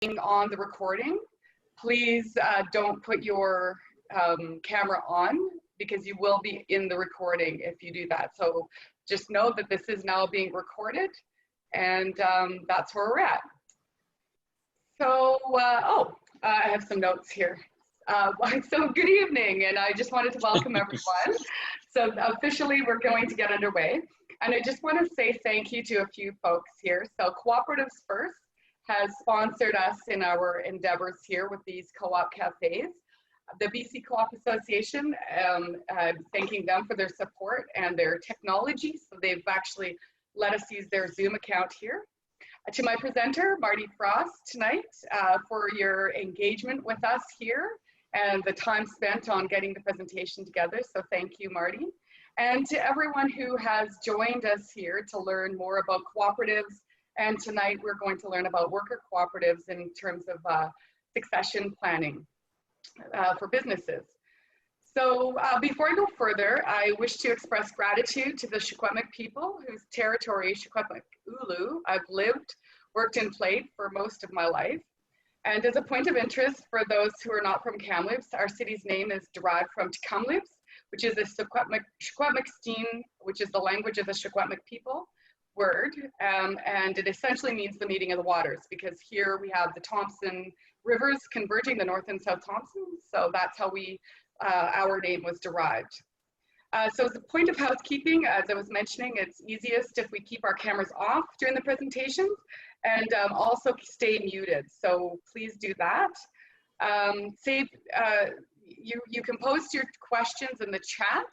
on the recording, please don't put your camera on because you will be in the recording if you do that. So just know that this is now being recorded, and that's where we're at. So, I have some notes here. So good evening, and I just wanted to welcome everyone. So officially we're going to get underway. And I just want to say thank you to a few folks here. So Cooperatives First has sponsored us in our endeavors here with these co-op cafes. The BC Co-op Association, thanking them for their support and their technology. So they've actually let us use their Zoom account here. To my presenter, Marty Frost, tonight, for your engagement with us here and the time spent on getting the presentation together. So thank you, Marty. And to everyone who has joined us here to learn more about cooperatives. And tonight we're going to learn about worker cooperatives in terms of succession planning for businesses. So before I go further, I wish to express gratitude to the Secwepemc people whose territory, Secwepemc Ulu, I've lived, worked, and played for most of my life. And as a point of interest for those who are not from Kamloops, our city's name is derived from Tecumloops, which is a Secwepemc, which is the language of the Secwepemc people word, and it essentially means the meeting of the waters, because here we have the Thompson rivers converging, the North and South Thompson, so that's how our name was derived. So as a point of housekeeping, as I was mentioning, it's easiest if we keep our cameras off during the presentations, and also stay muted, so please do that. You can post your questions in the chat,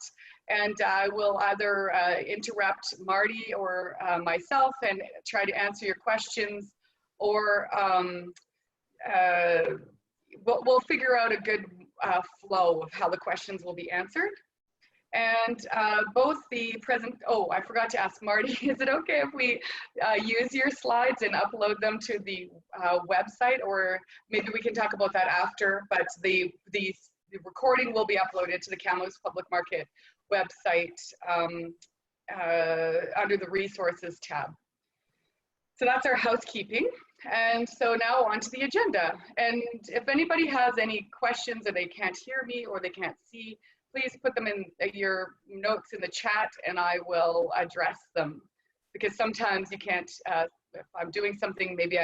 and I will either interrupt Marty or myself and try to answer your questions, or we'll figure out a good flow of how the questions will be answered. And both the I forgot to ask Marty, is it okay if we use your slides and upload them to the website, or maybe we can talk about that after, but the recording will be uploaded to the Kamloops Public Market website under the resources tab. So that's our housekeeping. And so now on to the agenda. And if anybody has any questions and they can't hear me or they can't see, please put them in your notes in the chat and I will address them. Because sometimes you can't, if I'm doing something, maybe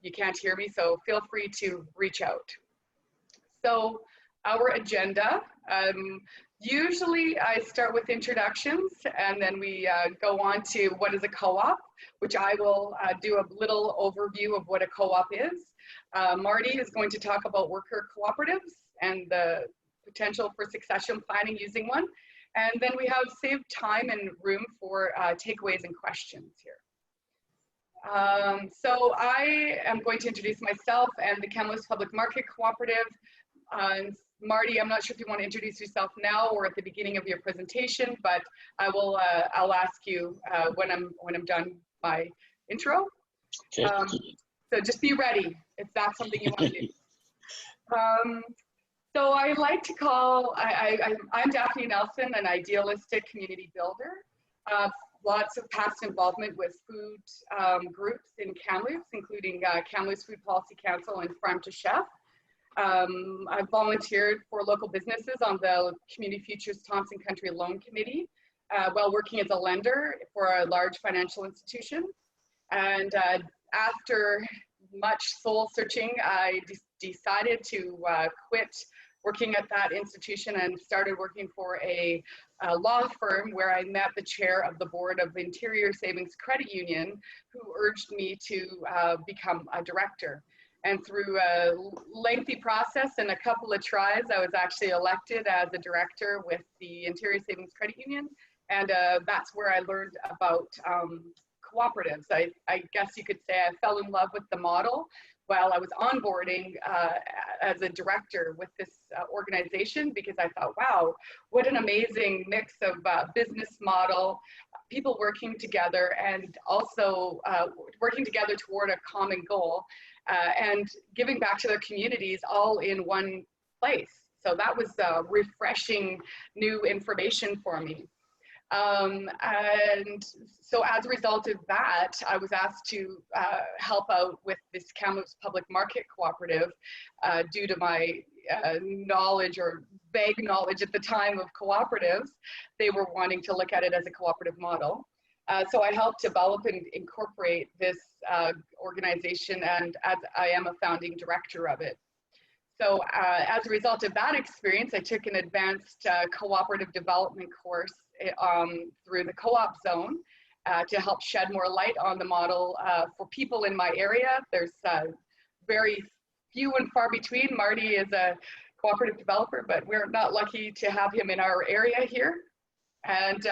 you can't hear me, so feel free to reach out. So our agenda, usually I start with introductions and then we go on to what is a co-op, which I will do a little overview of what a co-op is. Marty is going to talk about worker cooperatives and the potential for succession planning using one. And then we have saved time and room for takeaways and questions here. So I am going to introduce myself and the Kamloops Public Market Cooperative. Marty, I'm not sure if you want to introduce yourself now or at the beginning of your presentation, but I will. I'll ask you when I'm done my intro. So just be ready if that's something you want to do. So I like to call. I'm Daphane Nelson, an idealistic community builder. Lots of past involvement with food groups in Kamloops, including Kamloops Food Policy Council and Farm to Chef. I've volunteered for local businesses on the Community Futures Thompson Country Loan Committee while working as a lender for a large financial institution. And after much soul searching, I decided to quit working at that institution and started working for a law firm where I met the chair of the board of Interior Savings Credit Union, who urged me to become a director. And through a lengthy process and a couple of tries, I was actually elected as a director with the Interior Savings Credit Union. And that's where I learned about cooperatives. I guess you could say I fell in love with the model while I was onboarding as a director with this organization, because I thought, wow, what an amazing mix of business model, people working together, and also working together toward a common goal. And giving back to their communities all in one place. So that was refreshing new information for me. And so as a result of that, I was asked to help out with this Kamloops Public Market Cooperative due to my knowledge or vague knowledge at the time of cooperatives. They were wanting to look at it as a cooperative model. So I helped develop and incorporate this organization, and as I am a founding director of it. So as a result of that experience, I took an advanced cooperative development course through the co-op zone to help shed more light on the model for people in my area. There's very few and far between. Marty is a cooperative developer, but we're not lucky to have him in our area here. And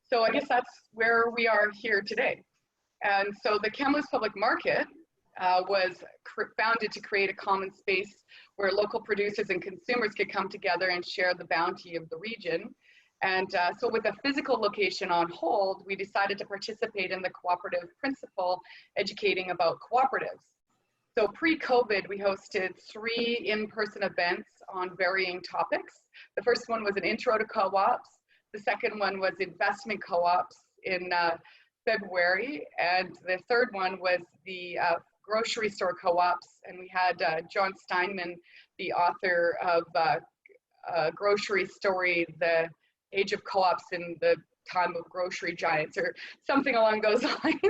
so I guess that's where we are here today. And so the Kamloops Public Market was founded to create a common space where local producers and consumers could come together and share the bounty of the region. And so with a physical location on hold, we decided to participate in the cooperative principle, educating about cooperatives. So pre-COVID, we hosted 3 in-person events on varying topics. The first one was an intro to co-ops. The second one was investment co-ops in February. And the third one was the grocery store co-ops. And we had John Steinman, the author of Grocery Story, The Age of Co-ops in the Time of Grocery Giants, or something along those lines.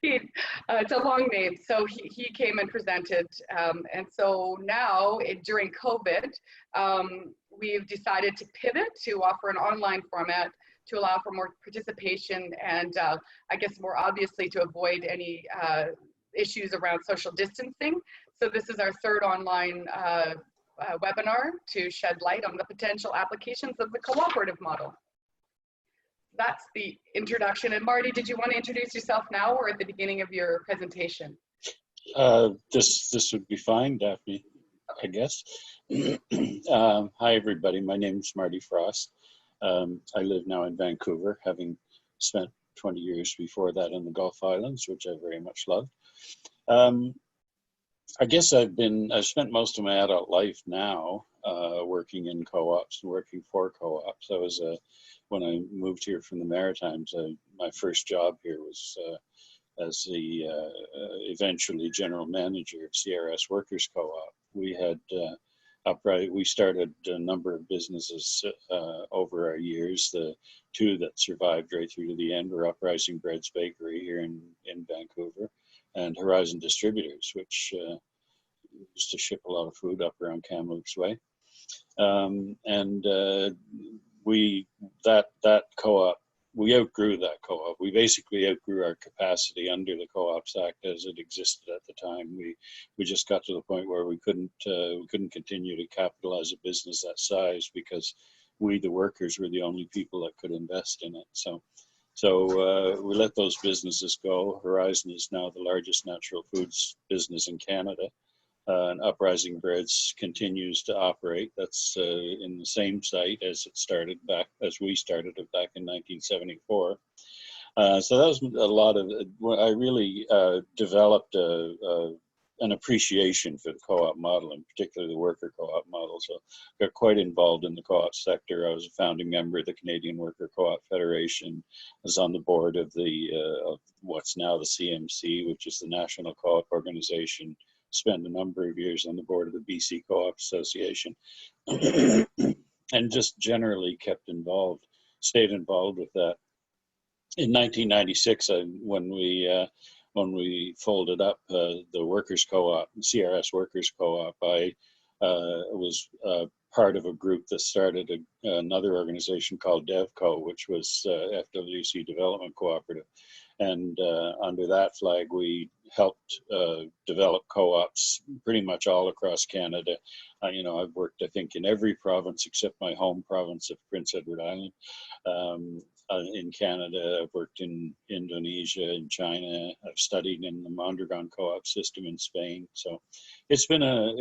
It's a long name. So he came and presented. And so now, during COVID, we've decided to pivot to offer an online format to allow for more participation and I guess more obviously to avoid any issues around social distancing. So this is our 3rd online webinar to shed light on the potential applications of the cooperative model. That's the introduction. And Marty, did you want to introduce yourself now or at the beginning of your presentation? This would be fine, Daphne, I guess. Hi, everybody. My name is Marty Frost. I live now in Vancouver, having spent 20 years before that in the Gulf Islands, which I very much loved. I guess I've spent most of my adult life now working in co-ops and working for co-ops. I was when I moved here from the Maritimes, my first job here was as the eventually general manager of CRS Workers Co-op. We had we started a number of businesses over our years. The 2 that survived right through to the end were Uprising Bread's Bakery here in Vancouver, and Horizon Distributors, which used to ship a lot of food up around Kamloops Way. That co-op, we outgrew that co-op. We basically outgrew our capacity under the Co-ops Act as it existed at the time. We just got to the point where we couldn't continue to capitalize a business that size because we, the workers, were the only people that could invest in it. So we let those businesses go. Horizon is now the largest natural foods business in Canada. And Uprising Breads continues to operate. That's in the same site as we started it back in 1974. So that was a lot of, I really developed an appreciation for the co-op model, and particularly the worker co-op model. So got quite involved in the co-op sector. I was a founding member of the Canadian Worker Co-op Federation. I was on the board of of what's now the CMC, which is the National Co-op Organization. Spent a number of years on the board of the BC Co-op Association, and just generally stayed involved with that. In 1996, when we folded up the Workers Co-op, CRS Workers Co-op, I was part of a group that started another organization called DevCo, which was FWC Development Cooperative. And under that flag, we helped develop co-ops pretty much all across Canada. I've worked, I think, in every province except my home province of Prince Edward Island. In Canada, I've worked in Indonesia, in China. I've studied in the Mondragon co-op system in Spain. So it's been a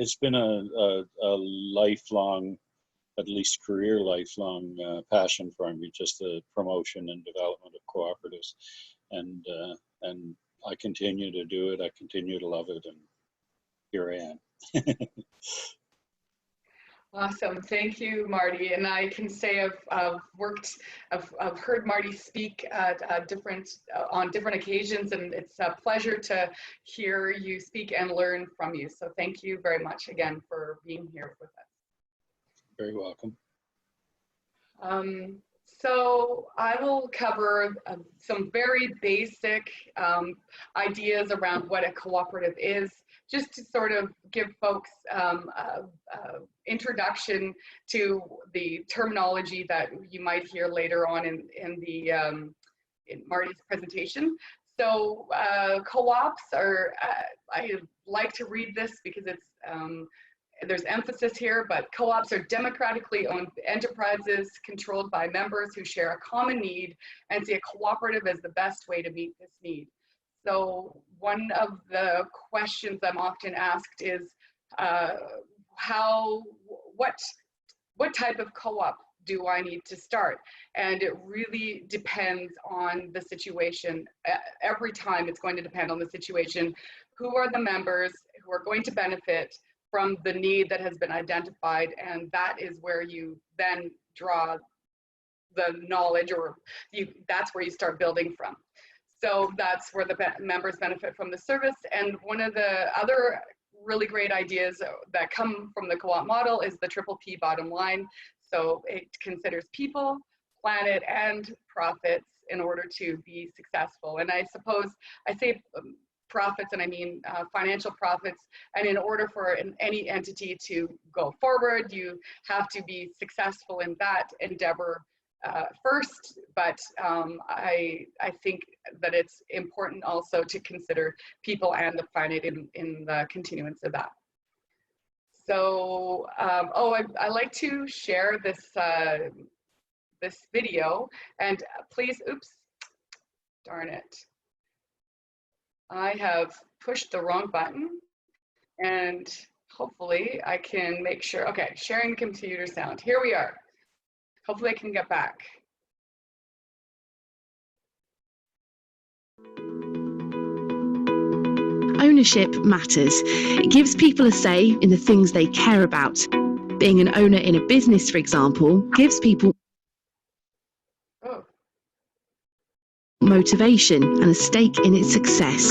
lifelong, at least career lifelong passion for me, just the promotion and development of cooperatives. And I continue to do it. I continue to love it, and here I am. Awesome. Thank you, Marty. And I can say I've heard Marty speak at on different occasions, and it's a pleasure to hear you speak and learn from you. So thank you very much again for being here with us. Very welcome. So I will cover some very basic ideas around what a cooperative is, just to sort of give folks introduction to the terminology that you might hear later on in Marty's presentation. So co-ops are, I like to read this because it's, there's emphasis here, but co-ops are democratically owned enterprises controlled by members who share a common need and see a cooperative as the best way to meet this need. So one of the questions I'm often asked is, what type of co-op do I need to start? And it really depends on the situation. Every time it's going to depend on the situation. Who are the members who are going to benefit from the need that has been identified, and that is where you then draw the knowledge, or that's where you start building from. So that's where the members benefit from the service. And one of the other really great ideas that come from the co-op model is the triple P bottom line. So it considers people, planet, and profits in order to be successful. And I suppose I say profits, and I mean financial profits. And in order for any entity to go forward, you have to be successful in that endeavor first. But I think that it's important also to consider people and the planet in the continuance of that. So, I like to share this this video, and please, oops, darn it. I have pushed the wrong button, and hopefully I can make sure, okay, sharing computer sound. Here we are. Hopefully I can get back. Ownership matters. It gives people a say in the things they care about. Being an owner in a business, for example, gives people motivation and a stake in its success.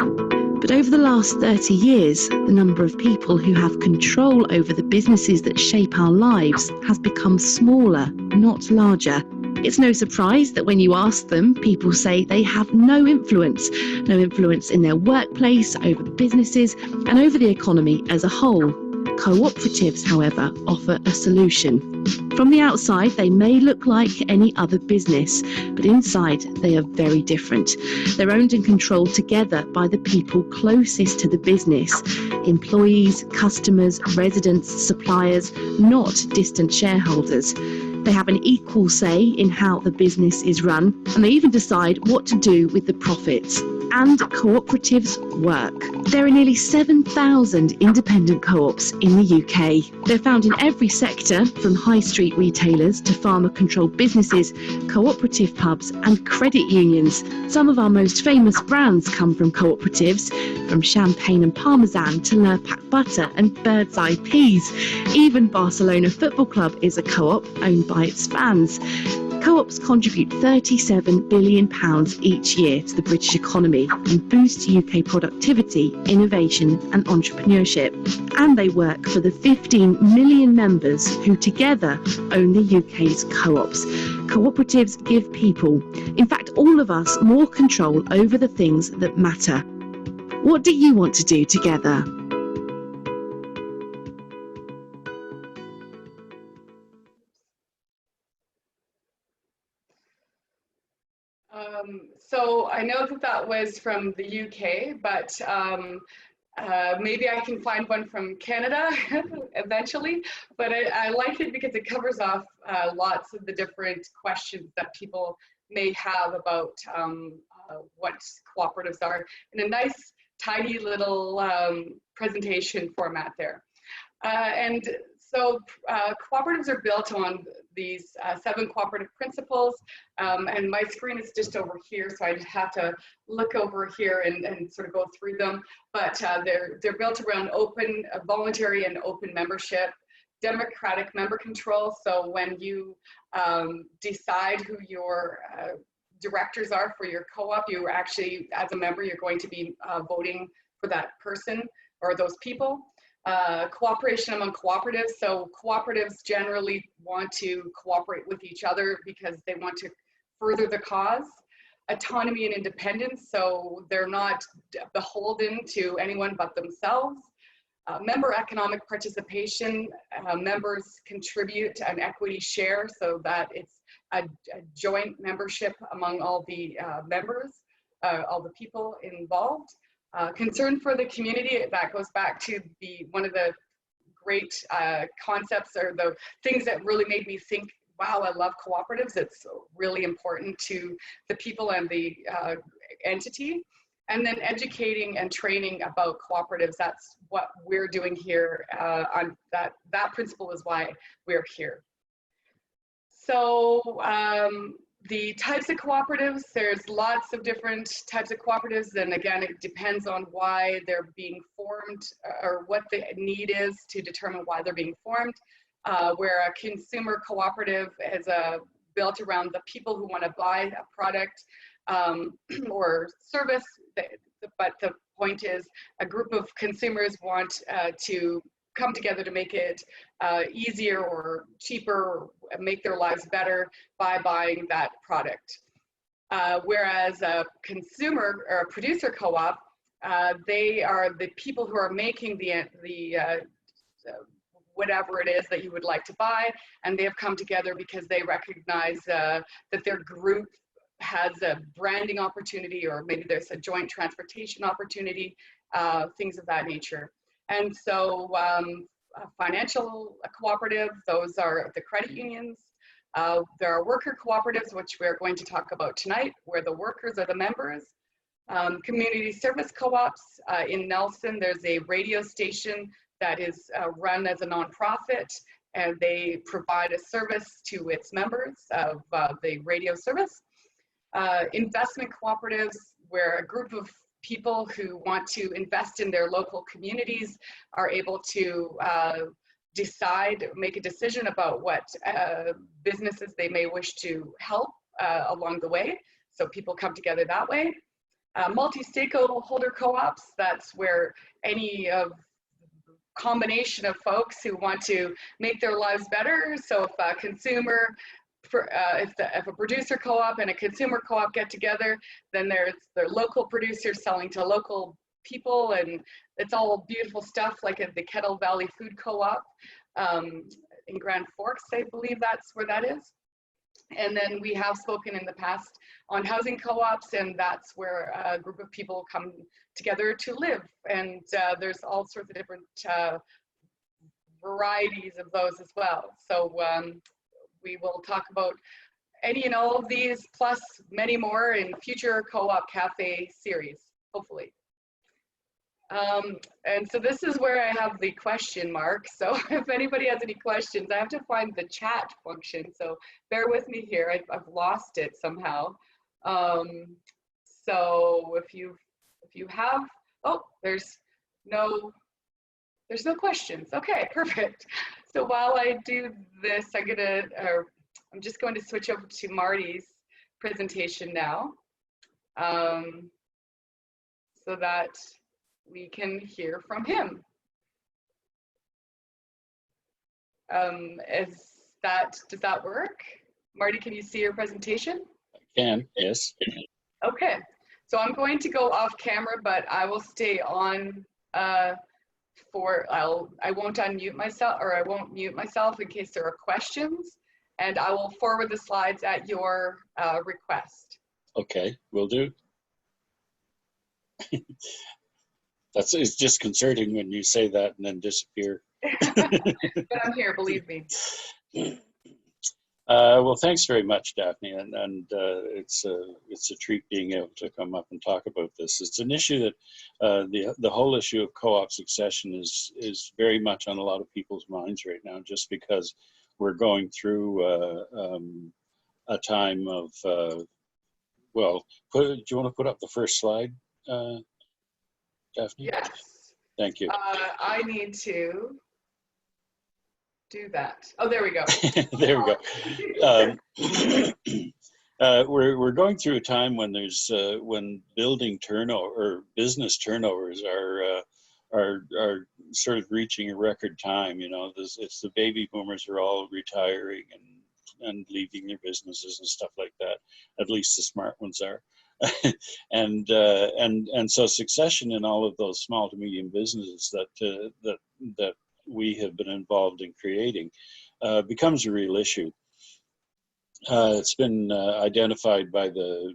But over the last 30 years, the number of people who have control over the businesses that shape our lives has become smaller, not larger. It's no surprise that when you ask them, people say they have no influence in their workplace, over businesses, and over the economy as a whole. Cooperatives, however, offer a solution. From the outside, they may look like any other business, but inside they are very different. They're owned and controlled together by the people closest to the business: employees, customers, residents, suppliers, not distant shareholders. They have an equal say in how the business is run, and they even decide what to do with the profits. And cooperatives work. There are nearly 7,000 independent co-ops in the UK. They're found in every sector, from high street retailers to farmer-controlled businesses, cooperative pubs and credit unions. Some of our most famous brands come from cooperatives, from champagne and parmesan to Lurpak butter and bird's eye peas. Even Barcelona Football Club is a co-op owned by its fans. Co-ops contribute £37 billion each year to the British economy and boost UK productivity, innovation and entrepreneurship. And they work for the 15 million members who together own the UK's co-ops. Cooperatives give people, in fact all of us, more control over the things that matter. What do you want to do together? So I know that that was from the UK, but maybe I can find one from Canada eventually. But I like it because it covers off lots of the different questions that people may have about what cooperatives are in a nice, tidy little presentation format there. And so cooperatives are built on these 7 cooperative principles, and my screen is just over here, so I just have to look over here and sort of go through them. But they're built around open, voluntary and open membership, democratic member control. So when you decide who your directors are for your co-op, you actually, as a member, you're going to be voting for that person or those people. Cooperation among cooperatives. So cooperatives generally want to cooperate with each other because they want to further the cause. Autonomy and independence, so they're not beholden to anyone but themselves. Member economic participation, members contribute an equity share so that it's a joint membership among all the members, all the people involved. Concern for the community, that goes back to one of the great concepts or the things that really made me think, wow, I love cooperatives. It's really important to the people and the entity. And then educating and training about cooperatives, that's what we're doing here. On that principle is why we're here. So the types of cooperatives, there's lots of different types of cooperatives. And again, it depends on why they're being formed or what the need is to determine why they're being formed. Where a consumer cooperative is built around the people who want to buy a product or service, but the point is a group of consumers want to come together to make it easier or cheaper, or make their lives better by buying that product. Whereas a consumer or a producer co-op, they are the people who are making the whatever it is that you would like to buy, and they have come together because they recognize that their group has a branding opportunity, or maybe there's a joint transportation opportunity, things of that nature. And so financial cooperative, those are the credit unions. There are worker cooperatives, which we're going to talk about tonight, where the workers are the members. Community service co-ops. In Nelson, there's a radio station that is run as a nonprofit, and they provide a service to its members of the radio service. Investment cooperatives, where a group of people who want to invest in their local communities are able to make a decision about what businesses they may wish to help along the way. So people come together that way. Multi-stakeholder co-ops, that's where any of combination of folks who want to make their lives better. So if a consumer, if a producer co-op and a consumer co-op get together, then there's their local producers selling to local people, and it's all beautiful stuff, like at the Kettle Valley Food Co-op in Grand Forks, I believe that's where that is. And then we have spoken in the past on housing co-ops, and that's where a group of people come together to live. And there's all sorts of different varieties of those as well. So we will talk about any and all of these, plus many more in future Co-op Cafe series, hopefully. And so this is where I have the question mark. So if anybody has any questions, I have to find the chat function. So bear with me here. I've lost it somehow. So if you have, oh, there's no questions. Okay, perfect. So while I do this, I'm just going to switch over to Marty's presentation now, so that we can hear from him. Does that work? Marty, can you see your presentation? I can, yes. Okay, so I'm going to go off camera, but I will stay on I won't unmute myself, or I won't mute myself in case there are questions, and I will forward the slides at your request. Okay, will do. It's disconcerting when you say that and then disappear. But I'm here, believe me. Well, thanks very much, Daphne, and it's a treat being able to come up and talk about this. It's an issue that the whole issue of co-op succession is very much on a lot of people's minds right now, just because we're going through a time of well. Do you want to put up the first slide, Daphne? Yes. Thank you. I need to. do that? Oh, there we go. There we go. We're going through a time when there's when building turnover or business turnovers are sort of reaching a record time. You know, it's the baby boomers are all retiring and leaving their businesses and stuff like that. At least the smart ones are. and so succession in all of those small to medium businesses that we have been involved in creating becomes a real issue. It's been identified by the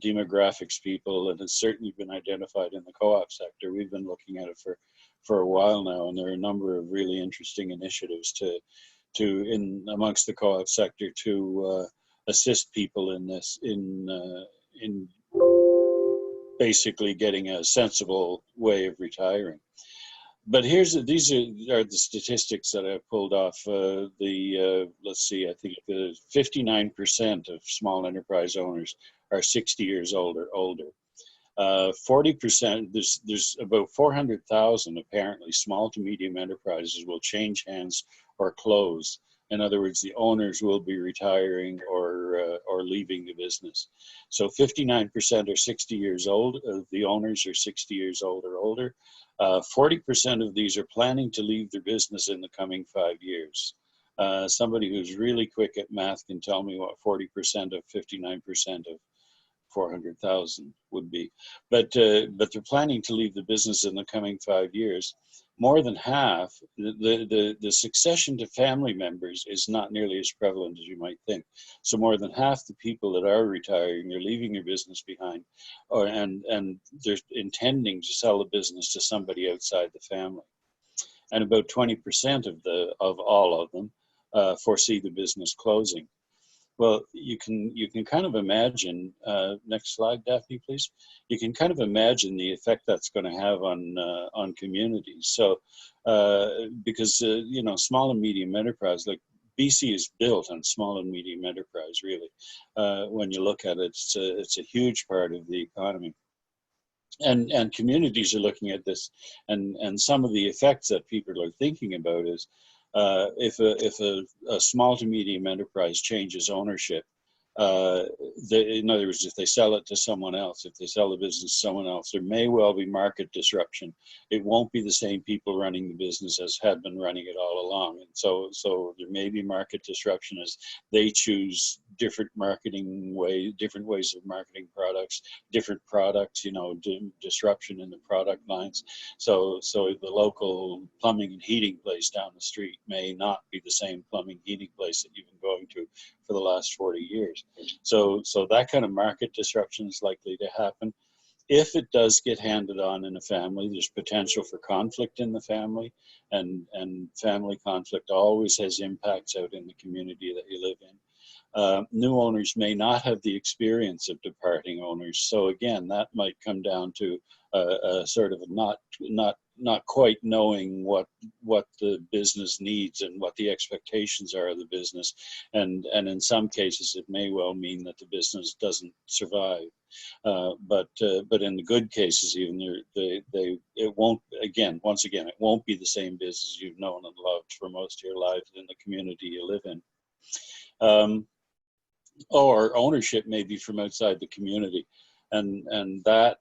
demographics people, and it's certainly been identified in the co-op sector. We've been looking at it for a while now, and there are a number of really interesting initiatives to in amongst the co-op sector to assist people in this in basically getting a sensible way of retiring. But these are the statistics that I pulled off. Let's see, I think 59% of small enterprise owners are 60 years old or older. 40%, there's about 400,000 apparently small to medium enterprises will change hands or close. In other words, the owners will be retiring or leaving the business. So 59% are 60 years old. The owners are 60 years old or older. 40% of these are planning to leave their business in the coming 5 years. Somebody who's really quick at math can tell me what 40% of 59% of 400,000 would be. But they're planning to leave the business in the coming 5 years. More than half, the succession to family members is not nearly as prevalent as you might think. So more than half the people that are retiring, they're leaving their business behind, and they're intending to sell the business to somebody outside the family. And about 20% of all of them foresee the business closing. Well, you can kind of imagine, next slide, Daphne, please. You can kind of imagine the effect that's going to have on communities. So, because, you know, small and medium enterprise, like BC is built on small and medium enterprise, really. When you look at it, it's a huge part of the economy. And communities are looking at this, and some of the effects that people are thinking about is, if a small to medium enterprise changes ownership, in other words, if they sell it to someone else, if they sell the business to someone else, there may well be market disruption. It won't be the same people running the business as had been running it all along. And so there may be market disruption as they choose different different ways of marketing products, different products, you know, disruption in the product lines. So the local plumbing and heating place down the street may not be the same plumbing heating place that you've been going to for the last 40 years. So that kind of market disruption is likely to happen. If it does get handed on in a family, there's potential for conflict in the family, and family conflict always has impacts out in the community that you live in. New owners may not have the experience of departing owners. So again, that might come down to sort of not quite knowing what the business needs and what the expectations are of the business, and in some cases it may well mean that the business doesn't survive. But in the good cases, even it won't. Once again, it won't be the same business you've known and loved for most of your life in the community you live in. Or ownership may be from outside the community. And that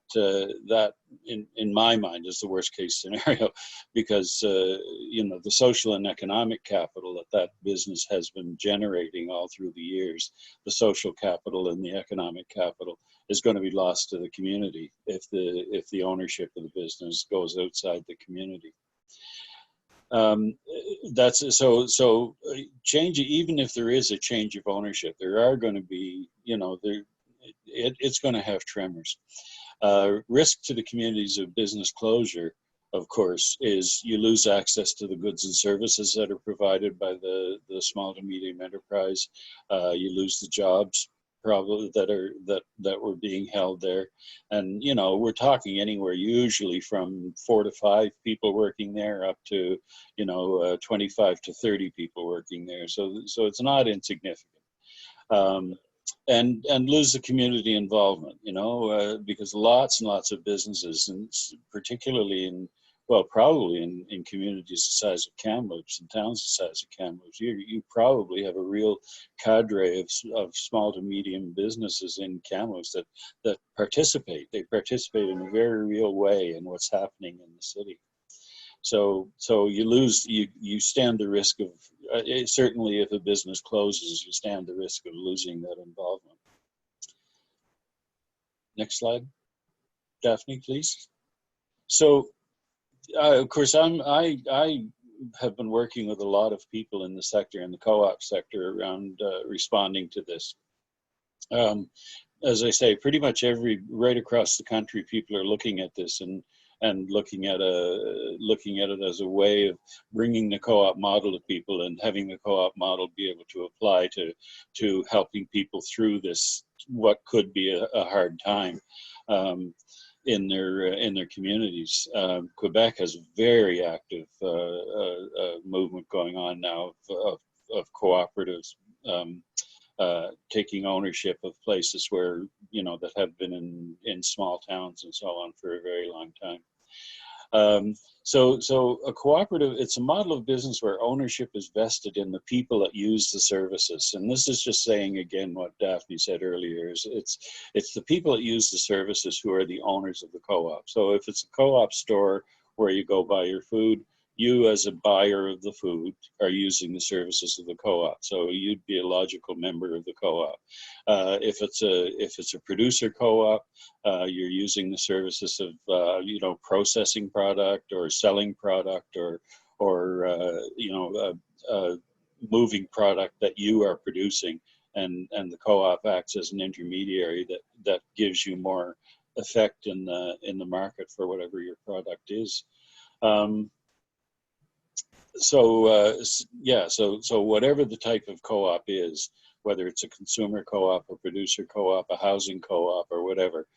in my mind is the worst case scenario, because you know, the social and economic capital that business has been generating all through the years, the social capital and the economic capital is going to be lost to the community if the ownership of the business goes outside the community. That's so change. Even if there is a change of ownership, there are going to be, you know, it's going to have tremors. Risk to the communities of business closure, of course, is you lose access to the goods and services that are provided by the small to medium enterprise. You lose the jobs probably that were being held there. And, you know, we're talking anywhere usually from 4 to 5 people working there up to, you know, 25 to 30 people working there. So it's not insignificant. And lose the community involvement, you know, because lots and lots of businesses, and particularly in well, probably in communities the size of Kamloops and towns the size of Kamloops, you probably have a real cadre of small to medium businesses in Kamloops that participate. They participate in a very real way in what's happening in the city. So you stand the risk of, certainly if a business closes, you stand the risk of losing that involvement. Next slide, Daphne, please. So, of course, I have been working with a lot of people in the sector, in the co-op sector, around responding to this. As I say, pretty much right across the country, people are looking at this and looking at it as a way of bringing the co-op model to people and having the co-op model be able to apply to helping people through this, what could be a hard time in their communities. Quebec has a very active movement going on now of cooperatives taking ownership of places where, that have been in small towns and so on for a very long time. So a cooperative, it's a model of business where ownership is vested in the people that use the services. And this is just saying again what Daphne said earlier, is it's the people that use the services who are the owners of the co-op. So if it's a co-op store where you go buy your food, you as a buyer of the food are using the services of the co-op. So you'd be a logical member of the co-op. If it's a producer co-op, you're using the services of processing product or selling product or moving product that you are producing, and the co-op acts as an intermediary that gives you more effect in the market for whatever your product is. So whatever the type of co-op is, whether it's a consumer co-op, a producer co-op, a housing co-op, or whatever,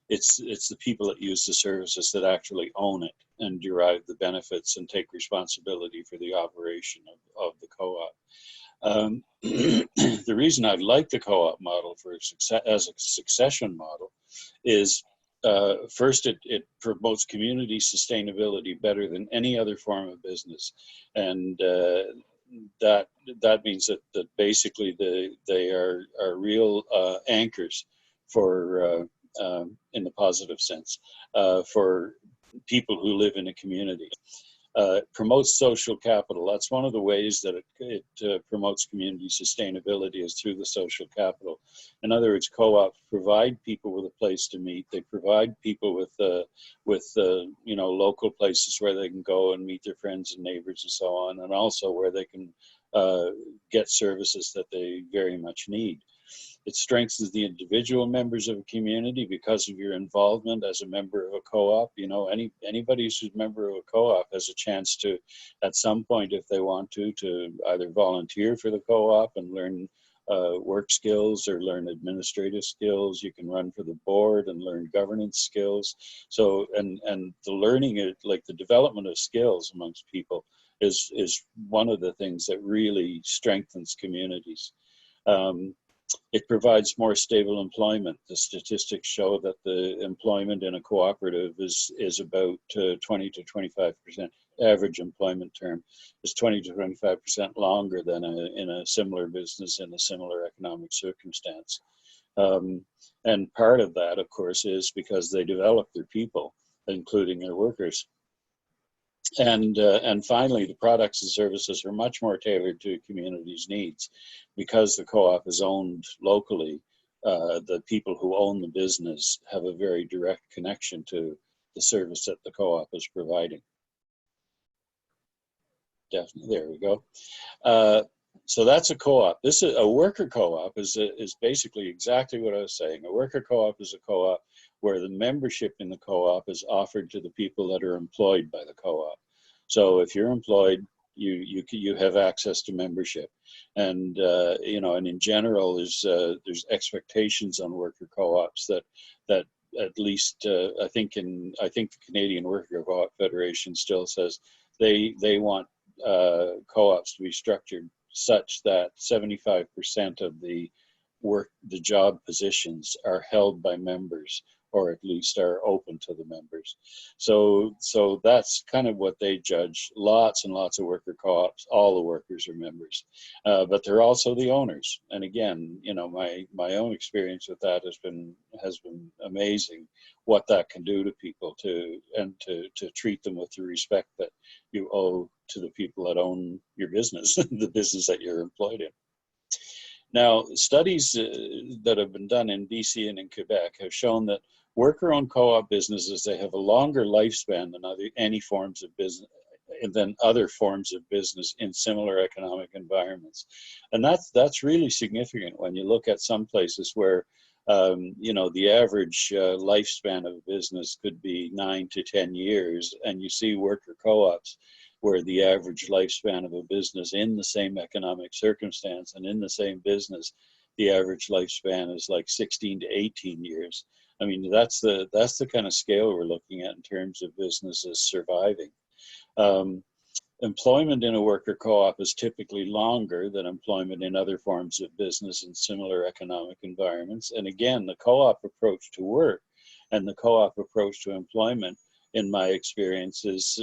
it's the people that use the services that actually own it and derive the benefits and take responsibility for the operation of the co-op. The reason I like the co-op model as a succession model is, first, it promotes community sustainability better than any other form of business, and that means that basically they are real anchors for, in the positive sense, for people who live in a community. Promotes social capital. That's one of the ways that it promotes community sustainability, is through the social capital. In other words, co-ops provide people with a place to meet. They provide people with local places where they can go and meet their friends and neighbors and so on, and also where they can get services that they very much need. It strengthens the individual members of a community because of your involvement as a member of a co-op. Anybody who's a member of a co-op has a chance to, at some point, if they want to either volunteer for the co-op and learn work skills or learn administrative skills. You can run for the board and learn governance skills. So, and the learning, like the development of skills amongst people is one of the things that really strengthens communities. It provides more stable employment. The statistics show that the employment in a cooperative is about 20 to 25%. Average employment term is 20 to 25% longer than in a similar business in a similar economic circumstance. And part of that, of course, is because they develop their people, including their workers. And finally, the products and services are much more tailored to a community's needs. Because the co-op is owned locally, the people who own the business have a very direct connection to the service that the co-op is providing. Definitely, there we go. So that's a co-op. This is a worker co-op is basically exactly what I was saying. A worker co-op is a co-op where the membership in the co-op is offered to the people that are employed by the co-op. So if you're employed, you have access to membership, and and in general, there's expectations on worker co-ops that at least I think the Canadian Worker Co-op Federation still says they want co-ops to be structured such that 75% of the job positions are held by members or at least are open to the members. So that's kind of what they judge. Lots and lots of worker co-ops, all the workers are members, but they're also the owners. And again, you know, my own experience with that has been amazing, what that can do to people, to treat them with the respect that you owe to the people that own your business, the business that you're employed in. Now, studies that have been done in BC and in Quebec have shown that worker-owned co-op businesses, they have a longer lifespan than other forms of business in similar economic environments. And that's really significant when you look at some places where you know, the average lifespan of a business could be 9 to 10 years, and you see worker co-ops where the average lifespan of a business in the same economic circumstance and in the same business, the average lifespan is like 16 to 18 years. I mean, that's the kind of scale we're looking at in terms of businesses surviving. Employment in a worker co-op is typically longer than employment in other forms of business in similar economic environments. And again, the co-op approach to work and the co-op approach to employment, in my experience, is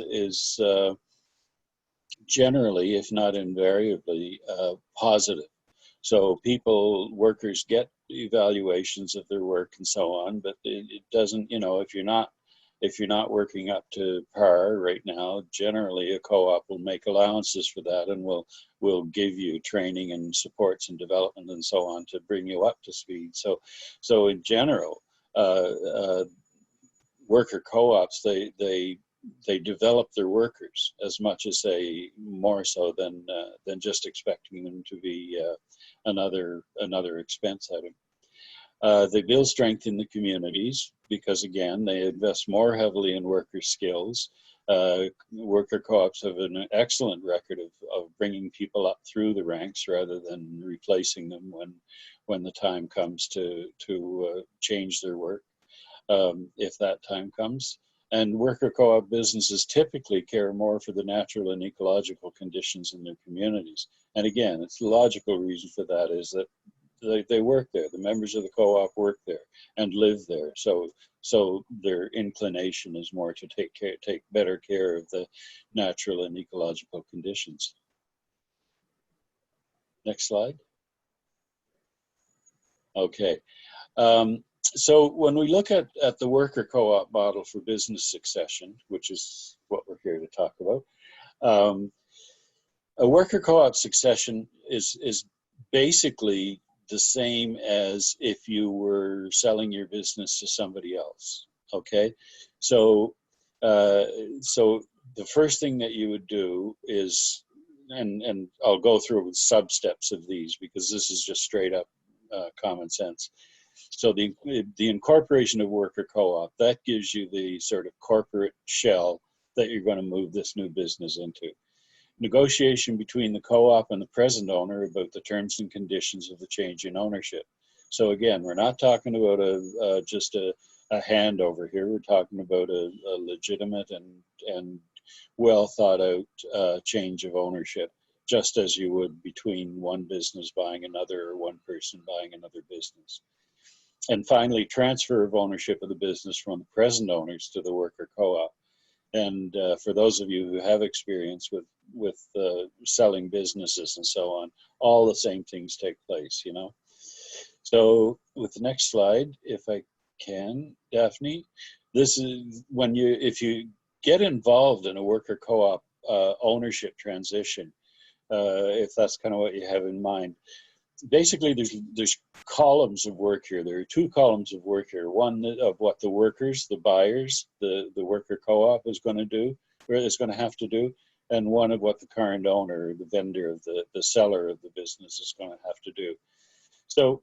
generally, if not invariably, positive. So workers get evaluations of their work and so on, but it doesn't, you know, if you're not working up to par right now, generally a co-op will make allowances for that and will give you training and supports and development and so on to bring you up to speed. So in general, worker co-ops, they develop their workers as much as more so than just expecting them to be another expense item. They build strength in the communities because, again, they invest more heavily in worker skills. Worker co-ops have an excellent record of bringing people up through the ranks rather than replacing them when the time comes to change their work, if that time comes. And worker co-op businesses typically care more for the natural and ecological conditions in their communities. And again, it's the logical reason for that is that they work there. The members of the co-op work there and live there. So their inclination is more to take better care of the natural and ecological conditions. Next slide. Okay. So when we look at the worker co-op model for business succession, which is what we're here to talk about, a worker co-op succession is basically the same as if you were selling your business to somebody else. Okay, so the first thing that you would do is, and I'll go through with sub-steps of these because this is just straight up common sense. So the incorporation of worker co-op, that gives you the sort of corporate shell that you're going to move this new business into. Negotiation between the co-op and the present owner about the terms and conditions of the change in ownership. So again, we're not talking about just a handover here. We're talking about a legitimate and well thought out change of ownership, just as you would between one business buying another or one person buying another business. And finally, transfer of ownership of the business from the present owners to the worker co-op. And for those of you who have experience with selling businesses and so on, all the same things take place, you know. So with the next slide, if I can, Daphne, this is if you get involved in a worker co-op ownership transition, if that's kind of what you have in mind. Basically, there's columns of work here. There are two columns of work here. One of what the workers, the buyers, the worker co-op is going to do, or is going to have to do, and one of what the current owner, the vendor, the seller of the business is going to have to do. So,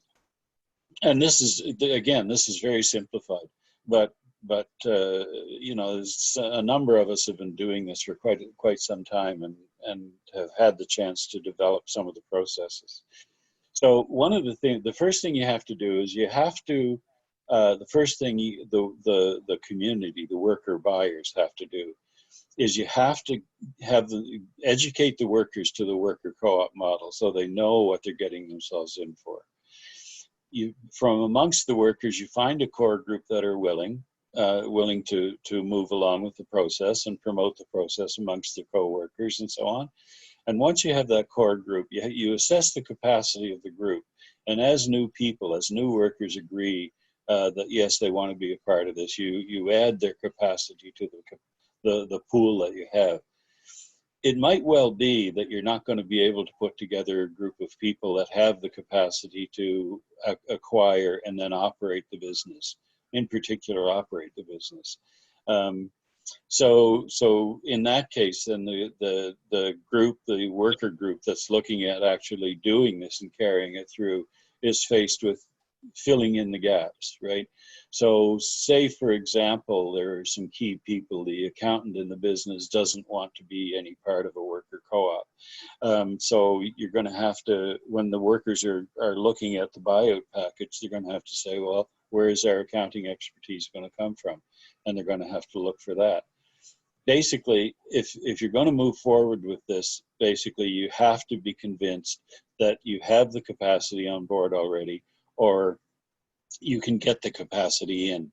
and this is, again, this is very simplified, but you know, a number of us have been doing this for quite some time and have had the chance to develop some of the processes. So one of the first thing you have to do is you have to, the first thing the community, the worker buyers have to do is you have to educate the workers to the worker co-op model so they know what they're getting themselves in for. from amongst the workers, you find a core group that are willing to move along with the process and promote the process amongst their co-workers and so on. And once you have that core group, you assess the capacity of the group. And as new people, as new workers agree that yes, they want to be a part of this, you add their capacity to the pool that you have. It might well be that you're not going to be able to put together a group of people that have the capacity to acquire and then operate the business, in particular operate the business. So in that case, then the group, the worker group that's looking at actually doing this and carrying it through is faced with filling in the gaps, right? So say, for example, there are some key people, the accountant in the business doesn't want to be any part of a worker co-op. So you're going to have to, when the workers are looking at the buyout package, they're going to have to say, well, where is our accounting expertise going to come from? And they're going to have to look for that. Basically, if you're going to move forward with this, basically you have to be convinced that you have the capacity on board already, or you can get the capacity in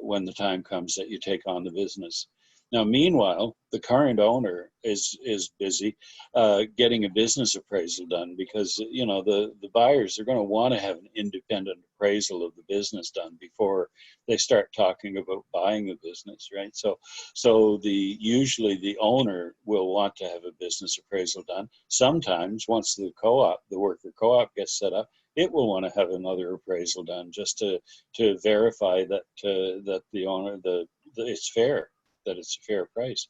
when the time comes that you take on the business. Now, meanwhile, the current owner is busy getting a business appraisal done, because the buyers are going to want to have an independent appraisal of the business done before they start talking about buying the business, right? So usually the owner will want to have a business appraisal done. Sometimes once the worker co-op gets set up, it will want to have another appraisal done just to verify that the owner it's fair, that it's a fair price.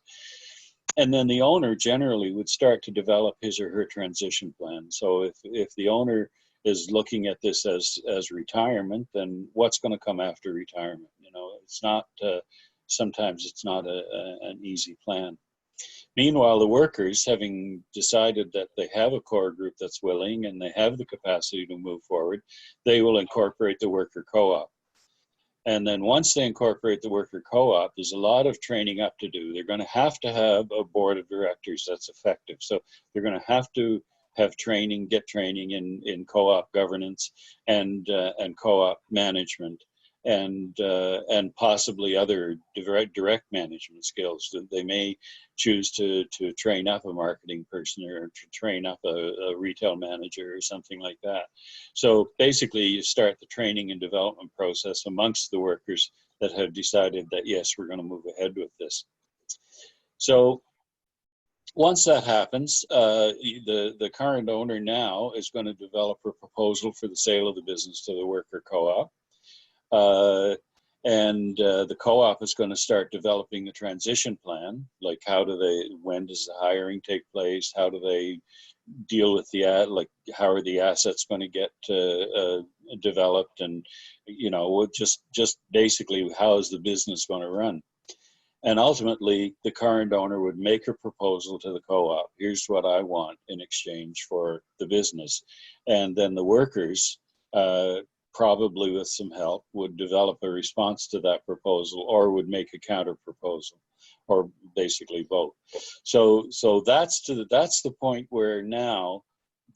And then the owner generally would start to develop his or her transition plan. So if the owner is looking at this as retirement, then what's going to come after retirement? It's not, sometimes it's not an easy plan. Meanwhile, the workers, having decided that they have a core group that's willing and they have the capacity to move forward, they will incorporate the worker co-op. And then once they incorporate the worker co-op, there's a lot of training up to do. They're going to have a board of directors that's effective. So they're going to have training, get training in co-op governance and co-op management, and possibly other direct management skills. They may choose to train up a marketing person or to train up a retail manager or something like that. So basically you start the training and development process amongst the workers that have decided that, yes, we're going to move ahead with this. So once that happens, the current owner now is going to develop a proposal for the sale of the business to the worker co-op. And the co-op is going to start developing the transition plan, like when does the hiring take place? How do they deal with how are the assets going to get developed? And, just basically, how is the business going to run? And ultimately, the current owner would make a proposal to the co-op. Here's what I want in exchange for the business. And then the workers, probably with some help, would develop a response to that proposal, or would make a counter proposal, or basically vote. So that's the point where now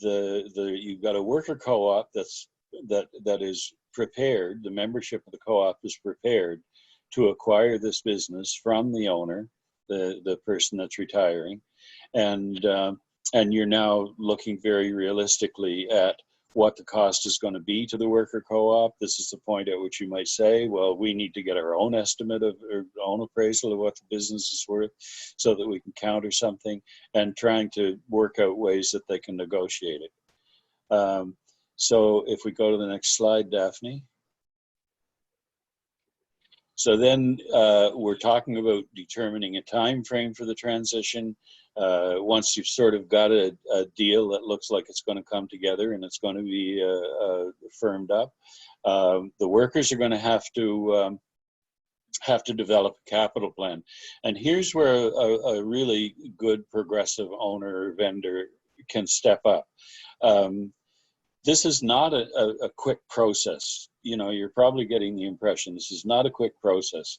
you've got a worker co-op that is prepared. The membership of the co-op is prepared to acquire this business from the owner, the person that's retiring, and you're now looking very realistically at what the cost is going to be to the worker co-op. This is the point at which you might say, well, we need to get our own estimate of our own appraisal of what the business is worth so that we can counter something, and trying to work out ways that they can negotiate it. So if we go to the next slide, Daphne. So then we're talking about determining a time frame for the transition. Once you've sort of got a deal that looks like it's going to come together and it's going to be firmed up, the workers are going to have to develop a capital plan. And here's where a really good progressive owner or vendor can step up. This is not a quick process. You're probably getting the impression this is not a quick process.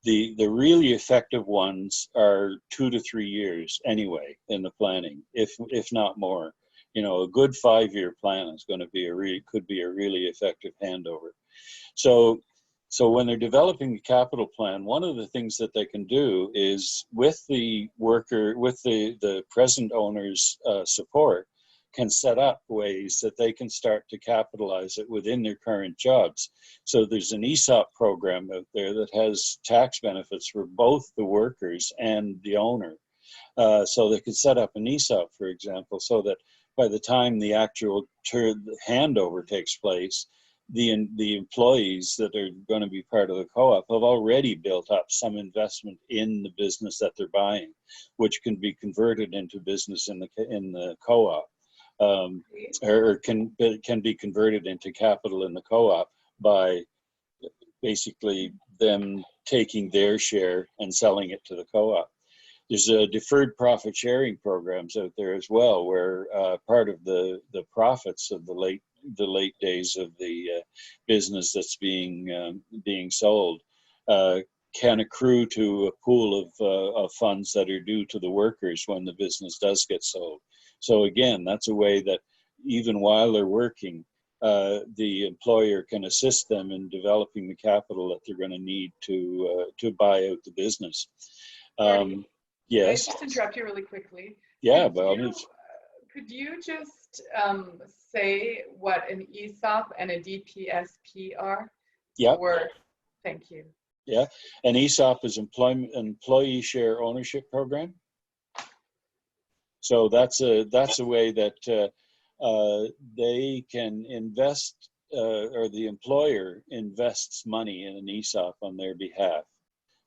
The really effective ones are 2 to 3 years anyway in the planning, if not more. You know, a good 5-year plan is going to be could be a really effective handover. So when they're developing a capital plan, one of the things that they can do is with the present owner's support, can set up ways that they can start to capitalize it within their current jobs. So there's an ESOP program out there that has tax benefits for both the workers and the owner. So they could set up an ESOP, for example, so that by the time the actual handover takes place, the employees that are going to be part of the co-op have already built up some investment in the business that they're buying, which can be converted into business in the co-op. Or can be converted into capital in the co-op by basically them taking their share and selling it to the co-op. There's deferred profit sharing programs out there as well, where part of the profits of the late days of the business that's being sold can accrue to a pool of funds that are due to the workers when the business does get sold. So again, that's a way that even while they're working, the employer can assist them in developing the capital that they're going to need to buy out the business. Yes. Can I just interrupt you really quickly? Yeah, by all means. Could you just say what an ESOP and a DPSP are? Yeah. Thank you. Yeah, an ESOP is employee share ownership program. So that's a way that they can invest, or the employer invests money in an ESOP on their behalf.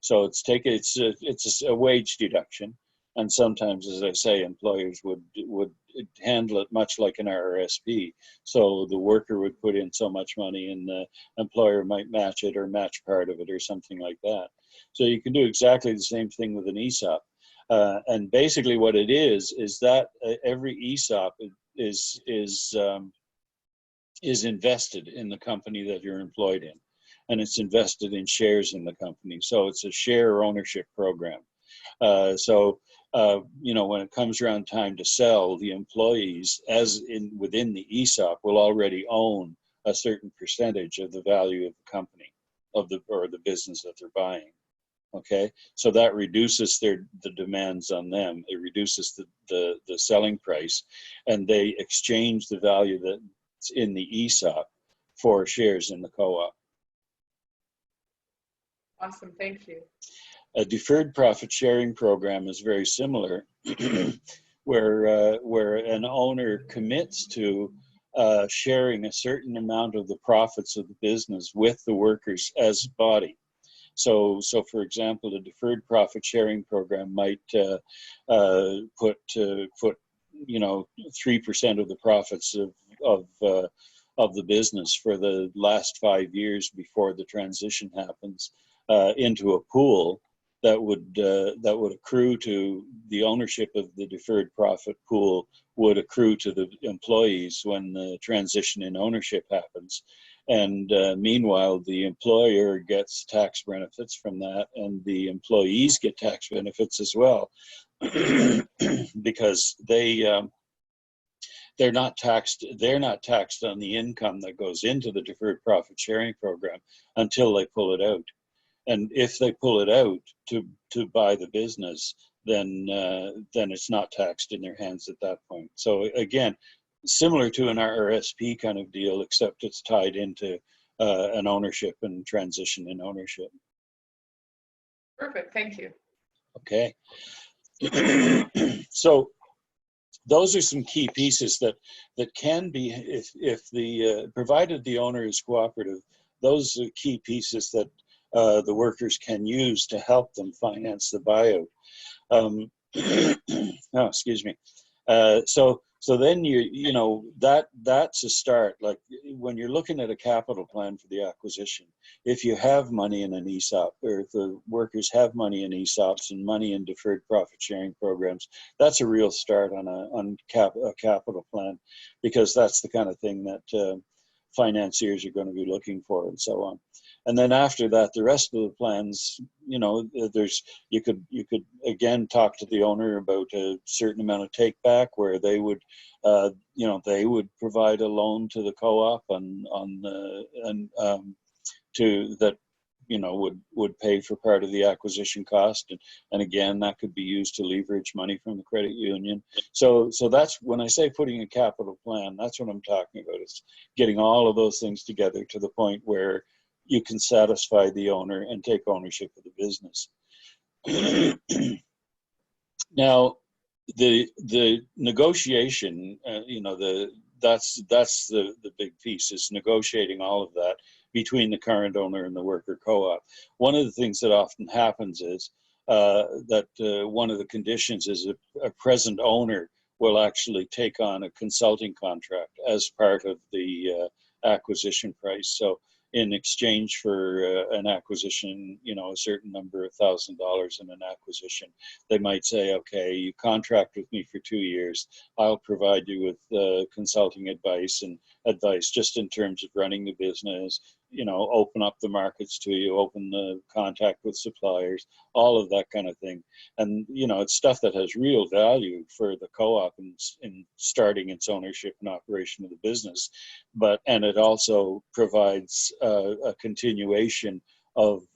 So it's a wage deduction, and sometimes, as I say, employers would handle it much like an RRSP. So the worker would put in so much money, and the employer might match it or match part of it or something like that. So you can do exactly the same thing with an ESOP. And basically what it is that every ESOP is invested in the company that you're employed in, and it's invested in shares in the company. So it's a share ownership program. When it comes around time to sell, the employees, within the ESOP, will already own a certain percentage of the value of the company, or the business that they're buying. Okay, so that reduces the demands on them. It reduces the selling price, and they exchange the value that's in the ESOP for shares in the co-op. Awesome, thank you. A deferred profit sharing program is very similar, where an owner commits to sharing a certain amount of the profits of the business with the workers as body. So for example, the deferred profit sharing program might put 3% of the profits of the business for the last 5 years before the transition happens into a pool that would accrue to the ownership of the deferred profit pool, would accrue to the employees when the transition in ownership happens. And meanwhile, the employer gets tax benefits from that, and the employees get tax benefits as well, because they're not taxed. They're not taxed on the income that goes into the deferred profit sharing program until they pull it out. And if they pull it out to buy the business, then it's not taxed in their hands at that point. So again, similar to an RRSP kind of deal, except it's tied into an ownership and transition in ownership. Perfect, thank you. Okay. So those are some key pieces that can be, if the provided the owner is cooperative, those are key pieces that the workers can use to help them finance the buyout. Oh, excuse me. So then that's a start. Like when you're looking at a capital plan for the acquisition, if you have money in an ESOP, or if the workers have money in ESOPs and money in deferred profit sharing programs, that's a real start on a capital plan, because that's the kind of thing that financiers are going to be looking for, and so on. And then after that, the rest of the plans, you know, you could again talk to the owner about a certain amount of take back, where they would, you know, they would provide a loan to the co-op to that, you know, would pay for part of the acquisition cost, and again, that could be used to leverage money from the credit union. So that's when I say putting a capital plan, that's what I'm talking about. It's getting all of those things together to the point where you can satisfy the owner and take ownership of the business. Now, the negotiation, you know, that's the big piece, is negotiating all of that between the current owner and the worker co-op. One of the things that often happens is that one of the conditions is a present owner will actually take on a consulting contract as part of the acquisition price. So in exchange for an acquisition, you know, a certain number of $1,000 in an acquisition, they might say, okay, you contract with me for 2 years. I'll provide you with consulting advice just in terms of running the business, you know, open up the markets to you, open the contact with suppliers, all of that kind of thing. And, you know, it's stuff that has real value for the co-op in starting its ownership and operation of the business. And it also provides a continuation of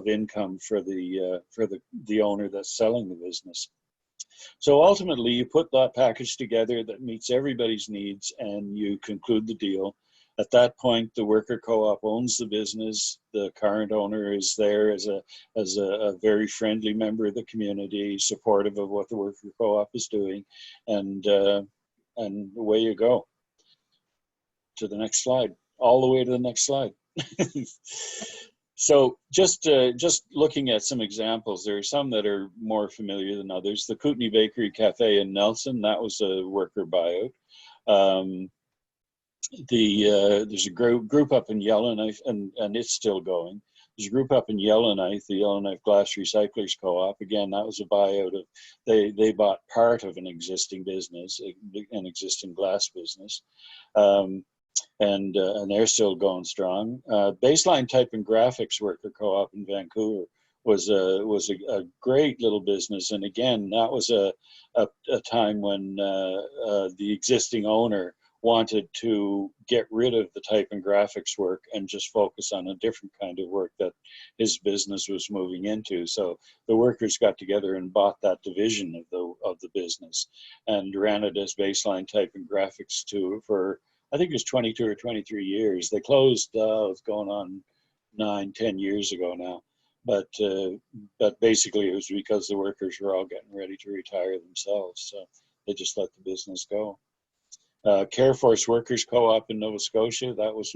income for the owner that's selling the business. So ultimately, you put that package together that meets everybody's needs, and you conclude the deal. At that point, the worker co-op owns the business. The current owner is there as a very friendly member of the community, supportive of what the worker co-op is doing, and away you go. To the next slide. All the way to the next slide. So just looking at some examples, there are some that are more familiar than others. The Kootenai Bakery Cafe in Nelson, that was a worker buyout. There's a group up in Yellowknife, and it's still going. There's a group up in Yellowknife, the Yellowknife Glass Recyclers Co-op. Again, that was a buyout of, they bought part of an existing business, an existing glass business. And they're still going strong. Baseline Type and Graphics Worker Co-op in Vancouver was a great little business, and again, that was a time when the existing owner wanted to get rid of the type and graphics work and just focus on a different kind of work that his business was moving into. So the workers got together and bought that division of the business and ran it as Baseline Type and Graphics for, I think it was 22 or 23 years. They closed, it's going on 9-10 years ago now. But basically it was because the workers were all getting ready to retire themselves. So they just let the business go. Careforce Workers Co-op in Nova Scotia, that was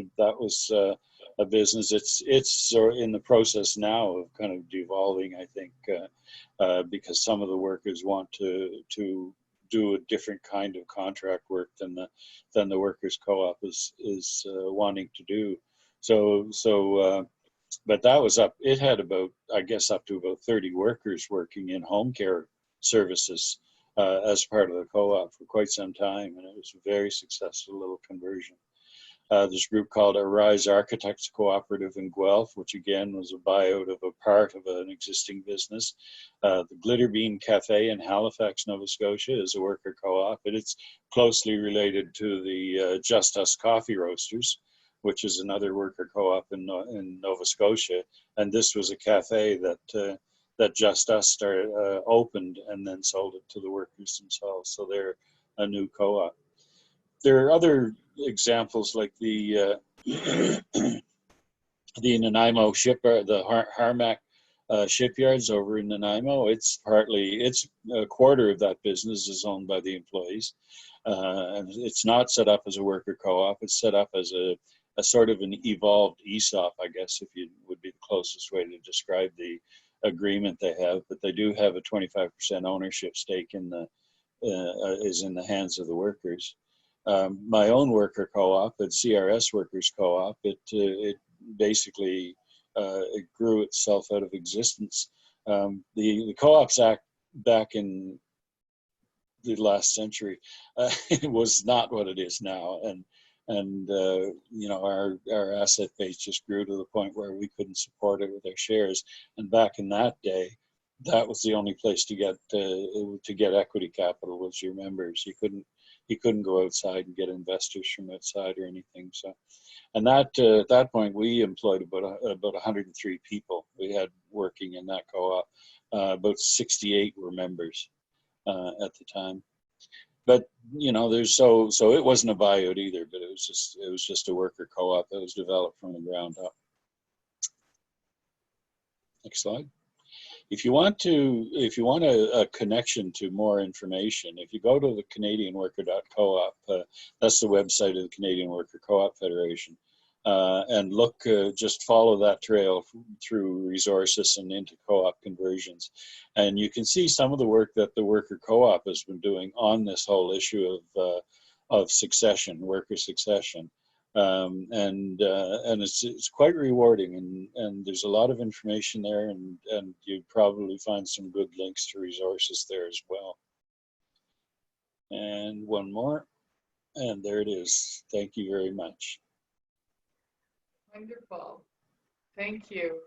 a business. It's in the process now of kind of devolving, I think, because some of the workers want to do a different kind of contract work than the Workers Co-op is wanting to do. But that was up. It had about, I guess, up to about 30 workers working in home care services as part of the co-op for quite some time, and it was a very successful little conversion. There's a group called Arise Architects Cooperative in Guelph, which again was a buyout of a part of an existing business. The Glitterbean Cafe in Halifax, Nova Scotia is a worker co-op, and it's closely related to the Just Us Coffee Roasters, which is another worker co-op in Nova Scotia. And this was a cafe that Just Us opened and then sold it to the workers themselves. So they're a new co-op. There are other examples like the Nanaimo shipyard, the Harmac shipyards over in Nanaimo. It's a quarter of that business is owned by the employees. And it's not set up as a worker co-op. It's set up as a sort of an evolved ESOP, I guess, if you would be the closest way to describe the agreement they have. But they do have a 25% ownership stake is in the hands of the workers. My own worker co-op at CRS Workers Co-op, it basically it grew itself out of existence. The Co-ops Act back in the last century it was not what it is now, And you know, our asset base just grew to the point where we couldn't support it with our shares. And back in that day, that was the only place to get equity capital was your members. You couldn't go outside and get investors from outside or anything. So, and that at that point we employed about 103 people we had working in that co-op. About 68 were members at the time. But you know, so it wasn't a buyout either, but it was just a worker co-op that was developed from the ground up. Next slide. If you want a connection to more information, if you go to the CanadianWorker.coop, that's the website of the Canadian Worker Co-op Federation, and look, just follow that trail through resources and into co-op conversions. And you can see some of the work that the Worker Co-op has been doing on this whole issue of succession, worker succession. And it's quite rewarding, and there's a lot of information there, and you'd probably find some good links to resources there as well. And one more, and there it is. Thank you very much. Wonderful. Thank you.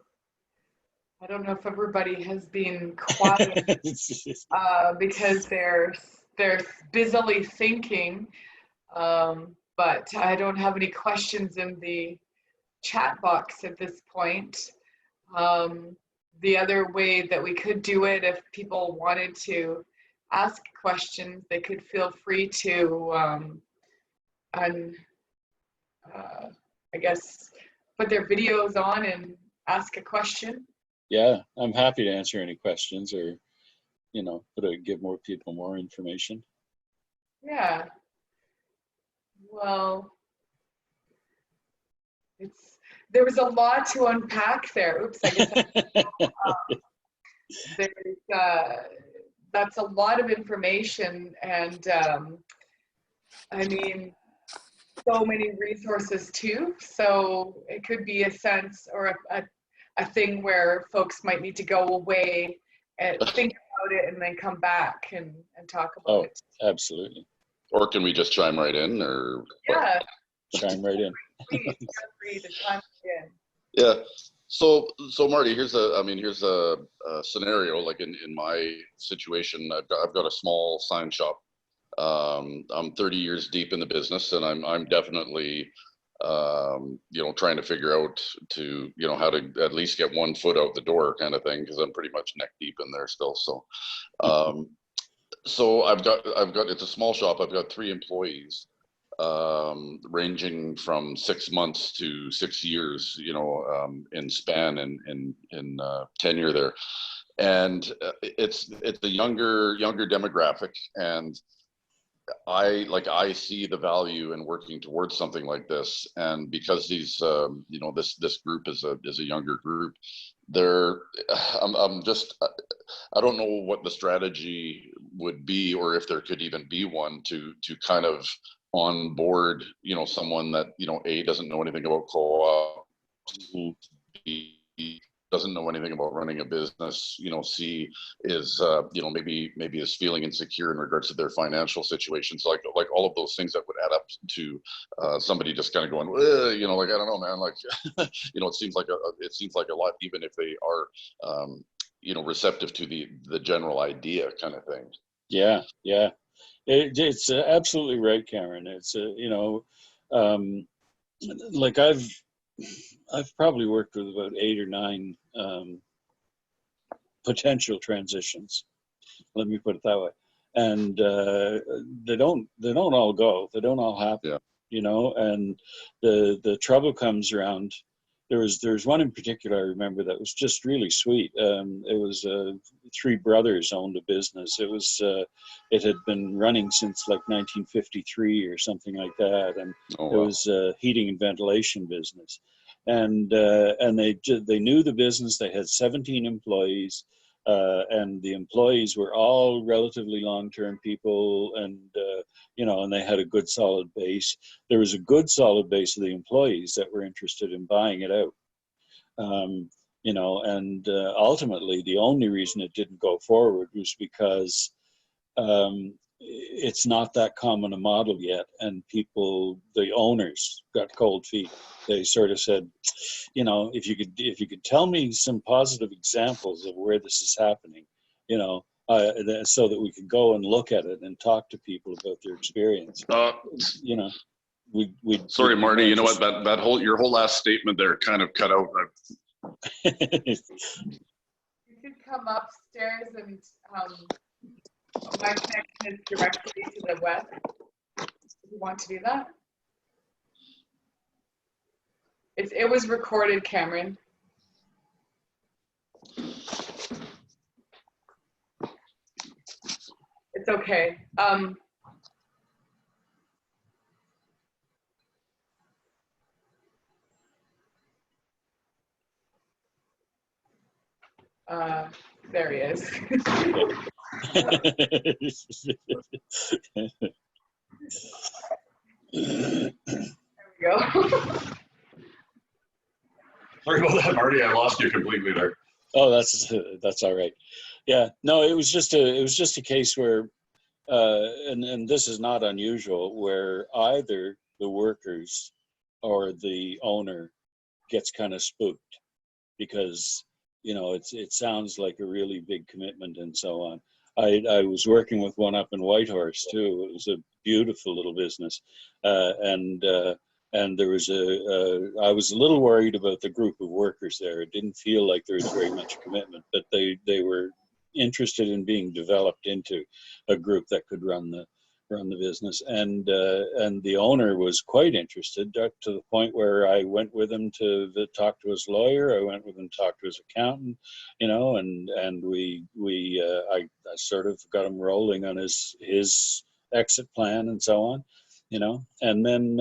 I don't know if everybody has been quiet because they're busily thinking. But I don't have any questions in the chat box at this point. The other way that we could do it, if people wanted to ask questions, they could feel free to, I guess, put their videos on and ask a question. Yeah, I'm happy to answer any questions, or, you know, give more people more information. Yeah. Well, there was a lot to unpack there. Oops, I guess that's a lot of information, and I mean, so many resources too. So it could be a sense or a thing where folks might need to go away and think about it and then come back and talk about it. Absolutely. Or can we just chime right in, or? Yeah. Chime right in. Please, feel free to chime in. Yeah. So Marty, here's a scenario. Like in my situation, I've got a small sign shop. I'm 30 years deep in the business, and I'm definitely trying to figure out how to at least get 1 foot out the door, kind of thing, because I'm pretty much neck deep in there still. So so I've got it's a small shop. I've got 3 employees, ranging from 6 months to 6 years, in span and in tenure there. And it's a younger demographic, and I see the value in working towards something like this. And because these this group is a younger group, I don't know what the strategy would be, or if there could even be one to kind of onboard someone that doesn't know anything about co-op, doesn't know anything about running a business, C is maybe is feeling insecure in regards to their financial situations, like all of those things that would add up to somebody just kind of going, I don't know, man, it seems like a lot, even if they are receptive to the general idea, kind of thing. Yeah. It's absolutely right, Cameron. It's I've probably worked with about 8 or 9 potential transitions. Let me put it that way. And they don't all go. They don't all happen. Yeah. And the trouble comes around. There's one in particular I remember that was just really sweet. It was 3 brothers owned a business. It had been running since like 1953 or something like that, and It was a heating and ventilation business. And they knew the business. They had 17 employees, and the employees were all relatively long-term people, and and they had a good solid base. There was a good solid base of the employees that were interested in buying it out. And ultimately the only reason it didn't go forward was because it's not that common a model yet, and people, the owners, got cold feet. They sort of said, you know, if you could tell me some positive examples of where this is happening, you know, so that we could go and look at it and talk to people about their experience. You know, sorry, Marty. You know what? Your whole last statement there kind of cut out. You could come upstairs and my connection is directly to the west. If you want to do that. It was recorded, Cameron. It's okay. There he is. There we go. Sorry about that, Marty. I lost you completely there. Oh, that's all right. Yeah, no, it was just a case where, and this is not unusual, where either the workers or the owner gets kind of spooked because, you know, it sounds like a really big commitment and so on. I was working with one up in Whitehorse too. It was a beautiful little business, and there was I was a little worried about the group of workers there. It didn't feel like there was very much commitment, but they were interested in being developed into a group that could run the business, and the owner was quite interested, to the point where I went with him to talk to his lawyer. I went with him to talk to his accountant, you know, and I sort of got him rolling on his exit plan and so on, you know, and then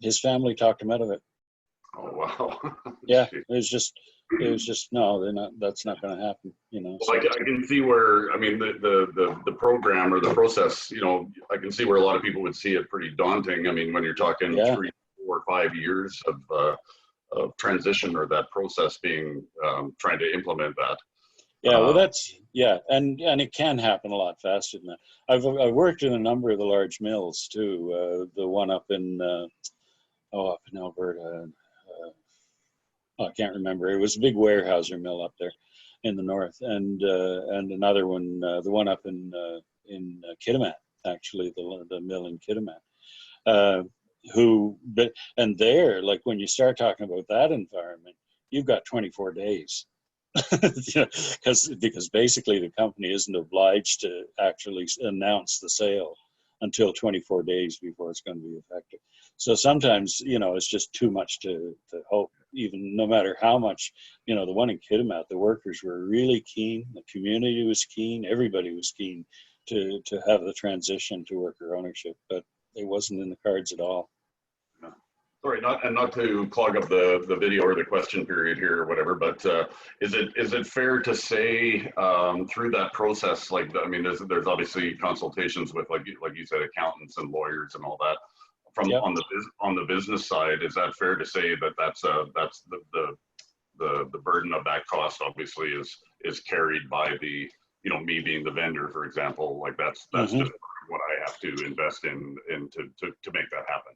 his family talked him out of it. Oh wow! Yeah, it was just no, they're not. That's not going to happen, you know. Well, I can see where, I mean, the program or the process, you know, I can see where a lot of people would see it pretty daunting. I mean, when you're talking 3, 4, 5 years of transition, or that process being trying to implement that. Yeah, well, and it can happen a lot faster than that. I've worked in a number of the large mills too. The one up in up in Alberta. I can't remember. It was a big Weyerhaeuser mill up there in the north, and another one, the one up in Kitimat, actually, the mill in Kitimat. And there, like when you start talking about that environment, you've got 24 days. You know, because basically the company isn't obliged to actually announce the sale until 24 days before it's going to be effective. So sometimes, you know, it's just too much to hope, even no matter how much, you know, the one in Kitimat, the workers were really keen, the community was keen, everybody was keen to have the transition to worker ownership, but it wasn't in the cards at all. Sorry, not to clog up the video or the question period here or whatever, but is it fair to say through that process, like, I mean, there's obviously consultations with, like you said, accountants and lawyers and all that. From on the business side, is that fair to say that that's the burden of that cost obviously is carried by the, you know, me being the vendor, for example, like that's just what I have to invest in to make that happen.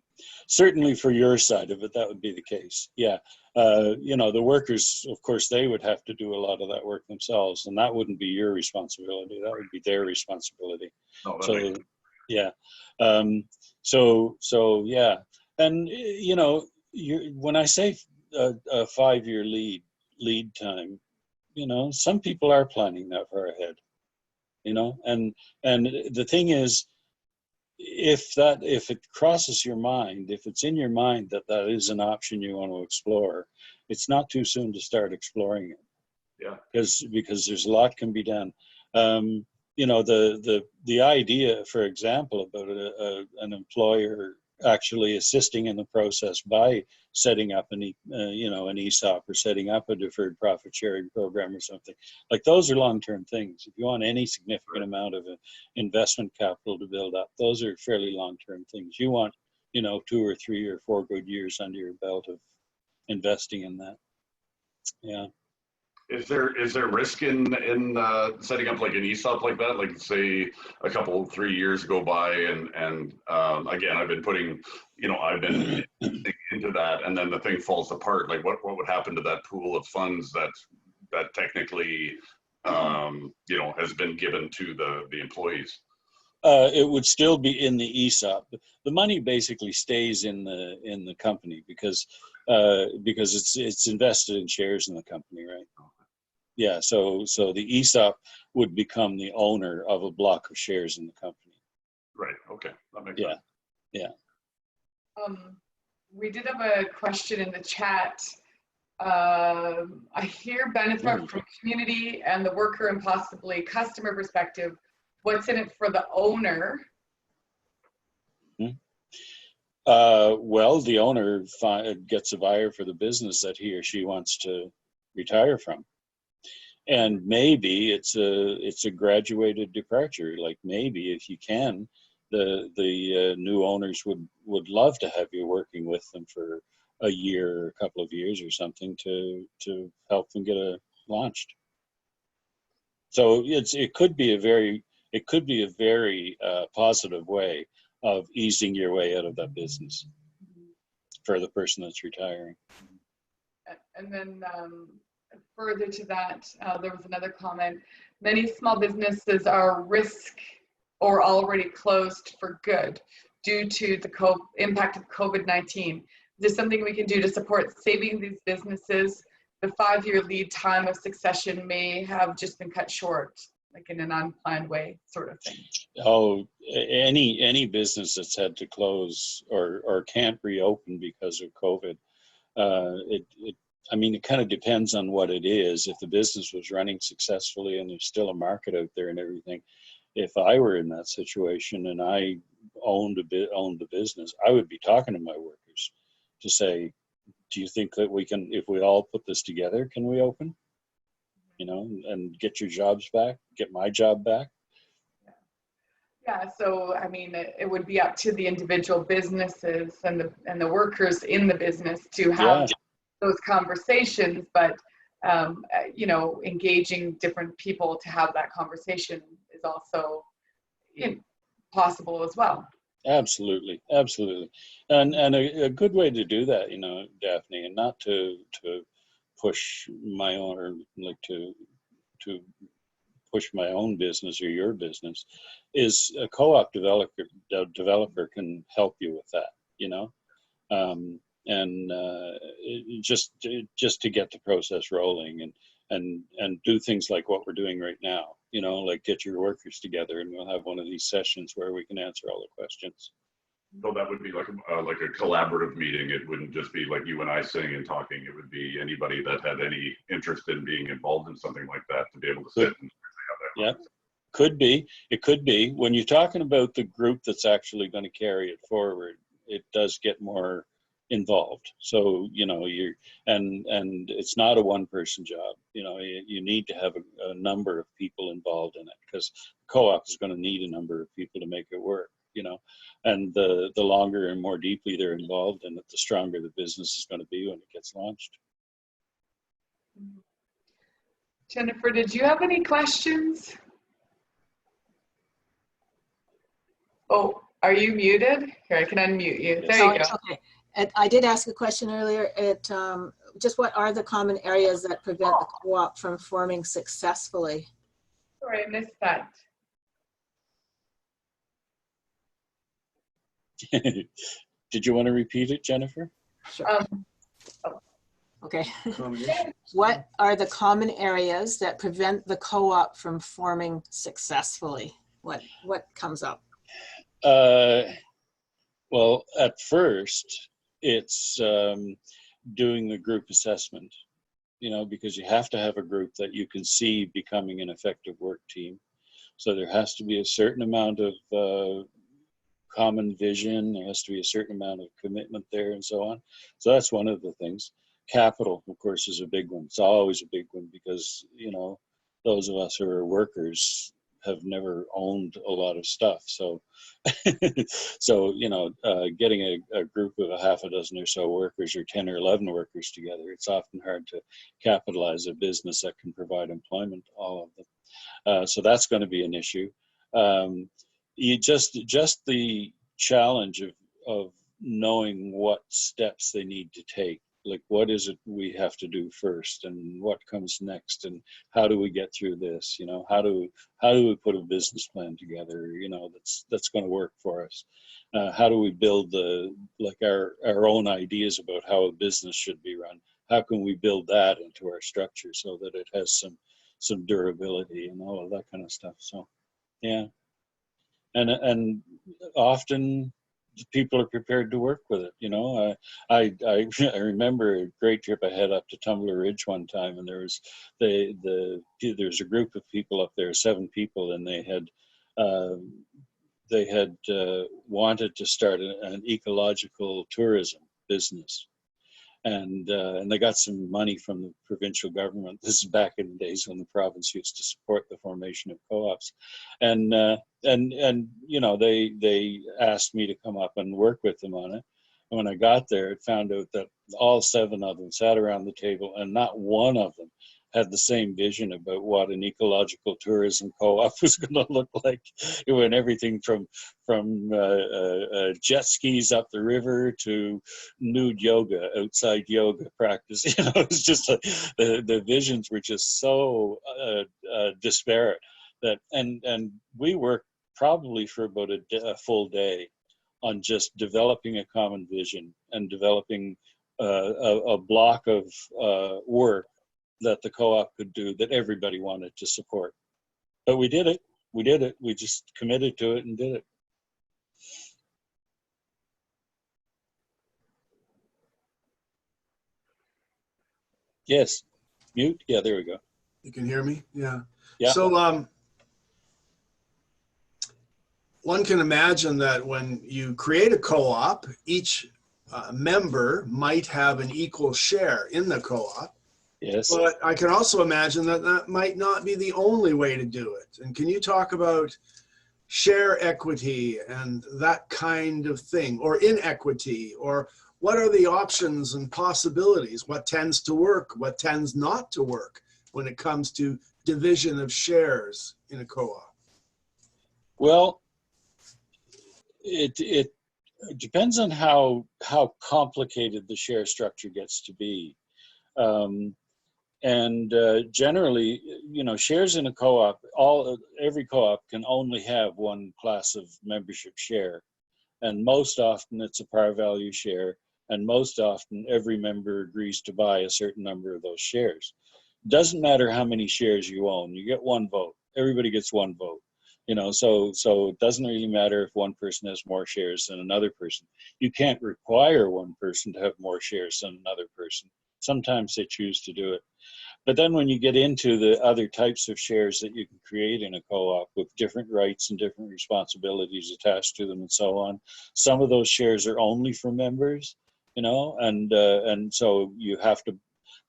Certainly for your side of it, that would be the case. Yeah. You know, the workers, of course, they would have to do a lot of that work themselves, and that wouldn't be your responsibility. That would be their responsibility. No, so, yeah. So yeah. And, you know, when I say a 5-year lead time, you know, some people are planning that far ahead, you know, and the thing is, if it crosses your mind, if it's in your mind that is an option you want to explore, it's not too soon to start exploring it. Yeah. Because there's a lot can be done. You know, the idea, for example, about an employer actually assisting in the process by setting up an ESOP or setting up a deferred profit sharing program or something, like those are long-term things. If you want any significant amount of investment capital to build up, those are fairly long-term things. You want, you know, 2 or 3 or 4 good years under your belt of investing in that. Yeah. Is there risk in setting up like an ESOP like that? Like say a couple, 3 years go by and again, I've been into that and then the thing falls apart. Like what would happen to that pool of funds that technically, has been given to the employees? It would still be in the ESOP. The money basically stays in the company because it's invested in shares in the company, right? Yeah. So the ESOP would become the owner of a block of shares in the company. Right. Okay. That makes sense. Yeah. We did have a question in the chat. I hear benefit from community and the worker and possibly customer perspective. What's in it for the owner? Well, the owner gets a buyer for the business that he or she wants to retire from, and maybe it's a graduated departure. Like maybe if you can, the new owners would love to have you working with them for a year or a couple of years or something to help them get launched. So it could be a very positive way of easing your way out of that business for the person that's retiring. And then further to that, there was another comment. Many small businesses are risk or already closed for good due to the impact of COVID-19. Is there something we can do to support saving these businesses? The 5-year lead time of succession may have just been cut short, like in an unplanned way, sort of thing. Oh, any business that's had to close or can't reopen because of COVID, it kind of depends on what it is. If the business was running successfully and there's still a market out there and everything, if I were in that situation and I owned the business, I would be talking to my workers to say, do you think that we can, if we all put this together, can we open? And get your jobs back, get my job back. Yeah, so it would be up to the individual businesses and the workers in the business to have those conversations, but engaging different people to have that conversation is also possible as well. Absolutely. And a good way to do that, Daphne, and not to push my own, or like to push my own business or your business, is a co-op developer can help you with that, just to get the process rolling and do things like what we're doing right now, like get your workers together and we'll have one of these sessions where we can answer all the questions. So that would be like a collaborative meeting. It wouldn't just be like you and I sitting and talking. It would be anybody that had any interest in being involved in something like that to be able to sit and have that. Yeah, could be. It could be. When you're talking about the group that's actually going to carry it forward, it does get more involved. So and it's not a one-person job. You need to have a number of people involved in it because co-op is going to need a number of people to make it work. And the longer and more deeply they're involved in it, the stronger the business is going to be when it gets launched. Jennifer, did you have any questions? Oh, are you muted? Here, I can unmute you. There you go. Okay. I did ask a question earlier. Just what are the common areas that prevent the co-op from forming successfully? Sorry, I missed that. Did you want to repeat it, Jennifer? Sure. Okay. What are the common areas that prevent the co-op from forming successfully? What comes up? Well, at first, it's doing the group assessment, because you have to have a group that you can see becoming an effective work team. So there has to be a certain amount of common vision. There has to be a certain amount of commitment there and so on. So that's one of the things. Capital, of course, is a big one. It's always a big one because, those of us who are workers have never owned a lot of stuff. So, so getting a group of a half a dozen or so workers, or 10 or 11 workers together, it's often hard to capitalize a business that can provide employment to all of them. So that's going to be an issue. You just the challenge of knowing what steps they need to take. Like, what is it we have to do first, and what comes next, and how do we get through this? How do we put a business plan together? That's going to work for us. How do we build our own ideas about how a business should be run? How can we build that into our structure so that it has some durability and all of that kind of stuff? So, yeah, and often people are prepared to work with it. I remember a great trip I had up to Tumbler Ridge one time, and there was there's a group of people up there, 7 people, and they had wanted to start an ecological tourism business. And they got some money from the provincial government. This is back in the days when the province used to support the formation of co-ops, and they asked me to come up and work with them on it. And when I got there, it found out that all 7 of them sat around the table, and not one of them had the same vision about what an ecological tourism co-op was going to look like. It went everything from jet skis up the river to nude yoga, outside yoga practice. It's just the visions were just so disparate that, and we worked probably for about a full day on just developing a common vision and developing a block of work that the co-op could do that everybody wanted to support. But we did it. We just committed to it and did it. Yes. Mute? Yeah, there we go. You can hear me? Yeah. Yeah. So one can imagine that when you create a co-op, each member might have an equal share in the co-op. Yes. But I can also imagine that that might not be the only way to do it. And can you talk about share equity and that kind of thing, or inequity, or what are the options and possibilities? What tends to work? What tends not to work when it comes to division of shares in a co-op? Well, it depends on how complicated the share structure gets to be. Generally, shares in a co-op, every co-op can only have one class of membership share. And most often it's a par value share. And most often every member agrees to buy a certain number of those shares. Doesn't matter how many shares you own, you get one vote. Everybody gets one vote. So it doesn't really matter if one person has more shares than another person. You can't require one person to have more shares than another person. Sometimes they choose to do it. But then when you get into the other types of shares that you can create in a co-op with different rights and different responsibilities attached to them and so on, some of those shares are only for members, and so you have to,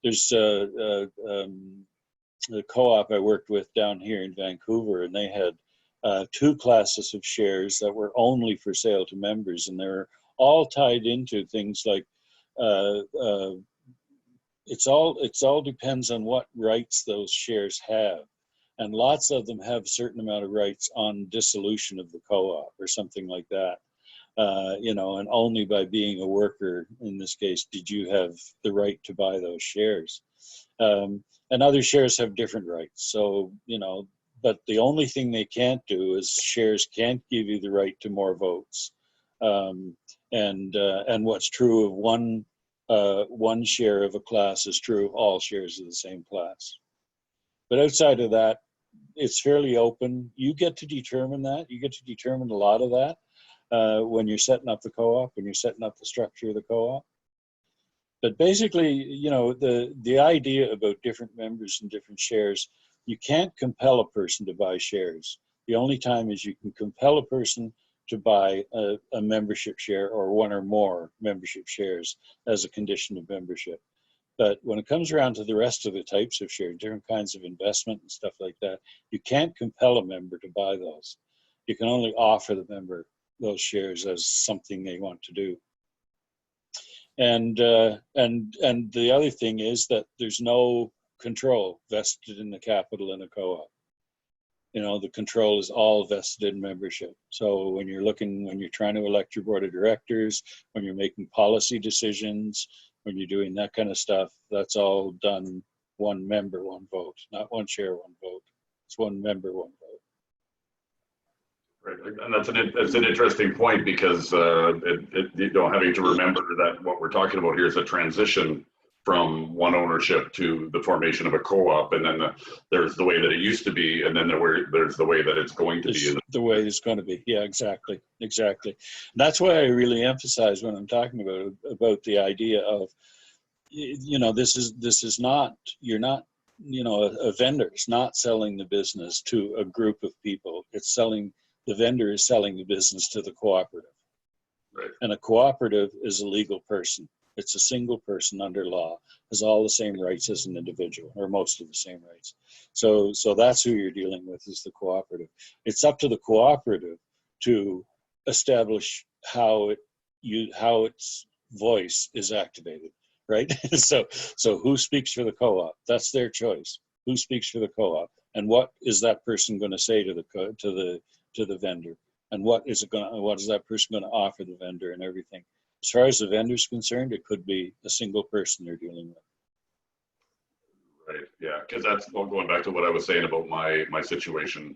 there's a co-op I worked with down here in Vancouver, and they had 2 classes of shares that were only for sale to members, and they're all tied into things like it's all depends on what rights those shares have, and lots of them have a certain amount of rights on dissolution of the co-op or something like that. And only by being a worker in this case did you have the right to buy those shares. And other shares have different rights. So but the only thing they can't do is shares can't give you the right to more votes. And what's true of one share of a class is true of all shares of the same class. But outside of that, it's fairly open. You get to determine that. You get to determine a lot of that when you're setting up the co-op, when you're setting up the structure of the co-op. But basically, the idea about different members and different shares, you can't compel a person to buy shares. The only time is you can compel a person to buy a membership share or one or more membership shares as a condition of membership. But when it comes around to the rest of the types of shares, different kinds of investment and stuff like that, you can't compel a member to buy those. You can only offer the member those shares as something they want to do. And the other thing is that there's no control vested in the capital in a co-op. You know, the control is all vested in membership. So when you're trying to elect your board of directors, when you're making policy decisions, when you're doing that kind of stuff, that's all done one member, one vote, not one share, one vote. It's one member, one vote. Right, and that's an interesting point, because having to remember that what we're talking about here is a transition from one ownership to the formation of a co-op, and then there's the way that it used to be, and then there's the way that it's going to be. The way it's going to be, yeah, exactly. And that's why I really emphasize when I'm talking about the idea of, you know, this is not, you're not, you know, a vendor is not selling the business to a group of people. The vendor is selling the business to the cooperative. Right. And a cooperative is a legal person. It's a single person under law, has all the same rights as an individual, or most of the same rights. So that's who you're dealing with, is the cooperative. It's up to the cooperative to establish how its voice is activated, right? So who speaks for the co-op? That's their choice. Who speaks for the co-op, and what is that person going to say to the vendor, and what is that person going to offer the vendor, and everything. As far as the vendor's concerned, it could be a single person they're dealing with. Right, yeah, because that's going back to what I was saying about my situation,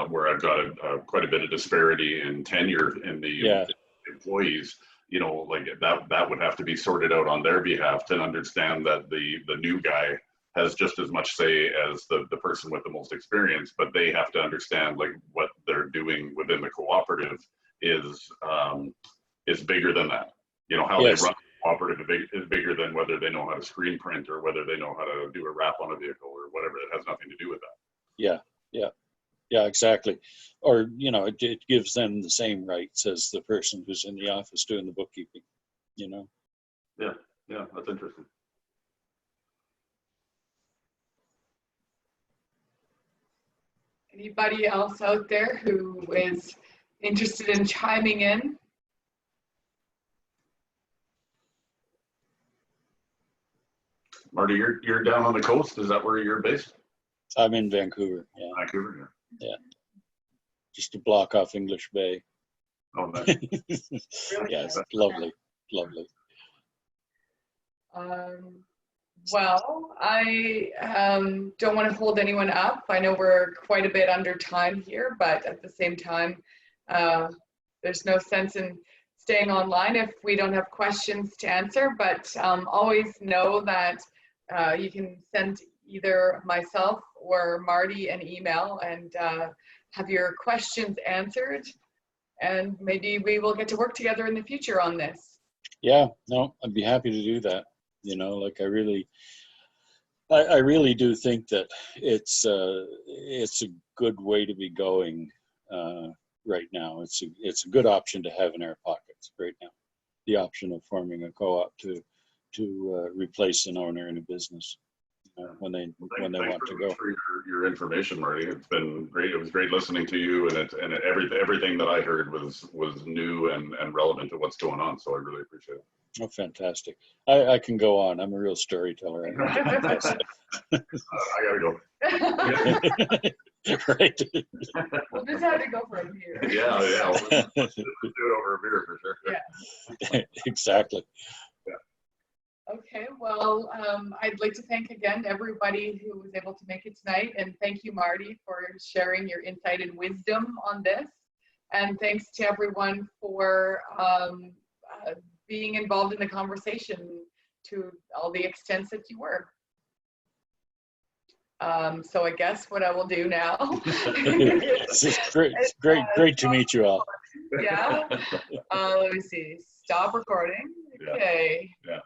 where I've got quite a bit of disparity in tenure in the employees. You know, like that would have to be sorted out on their behalf, to understand that the new guy has just as much say as the person with the most experience, but they have to understand, like, what they're doing within the cooperative is bigger than that. You know, how they run the cooperative is bigger than whether they know how to screen print, or whether they know how to do a wrap on a vehicle, or whatever. It has nothing to do with that. Yeah, exactly. Or, you know, it gives them the same rights as the person who's in the office doing the bookkeeping, you know? Yeah, that's interesting. Anybody else out there who is interested in chiming in? Marty, you're down on the coast. Is that where you're based? I'm in Vancouver. Yeah. Vancouver. Yeah. Just a block off English Bay. Oh, nice. Yes, lovely. Well, I don't want to hold anyone up. I know we're quite a bit under time here, but at the same time, there's no sense in staying online if we don't have questions to answer. But always know that you can send either myself or Marty an email and have your questions answered. And maybe we will get to work together in the future on this. Yeah, no, I'd be happy to do that. You know, like I really do think that it's a good way to be going right now. It's a good option to have in our pockets right now. The option of forming a co-op to replace an owner in a business when they want to go. For your information, Marty. It's been great. It was great listening to you, and everything that I heard was new and relevant to what's going on. So I really appreciate it. Oh, fantastic. I can go on. I'm a real storyteller. I gotta go. Right. We'll just have to go from here. Yeah. We'll do it over a beer for sure. Yeah. Exactly. Okay, well, I'd like to thank again everybody who was able to make it tonight, and thank you, Marty, for sharing your insight and wisdom on this. And thanks to everyone for being involved in the conversation to all the extents that you were. So I guess what I will do now. It's great to meet you all. Yeah. Let me see. Stop recording. Okay. Yeah.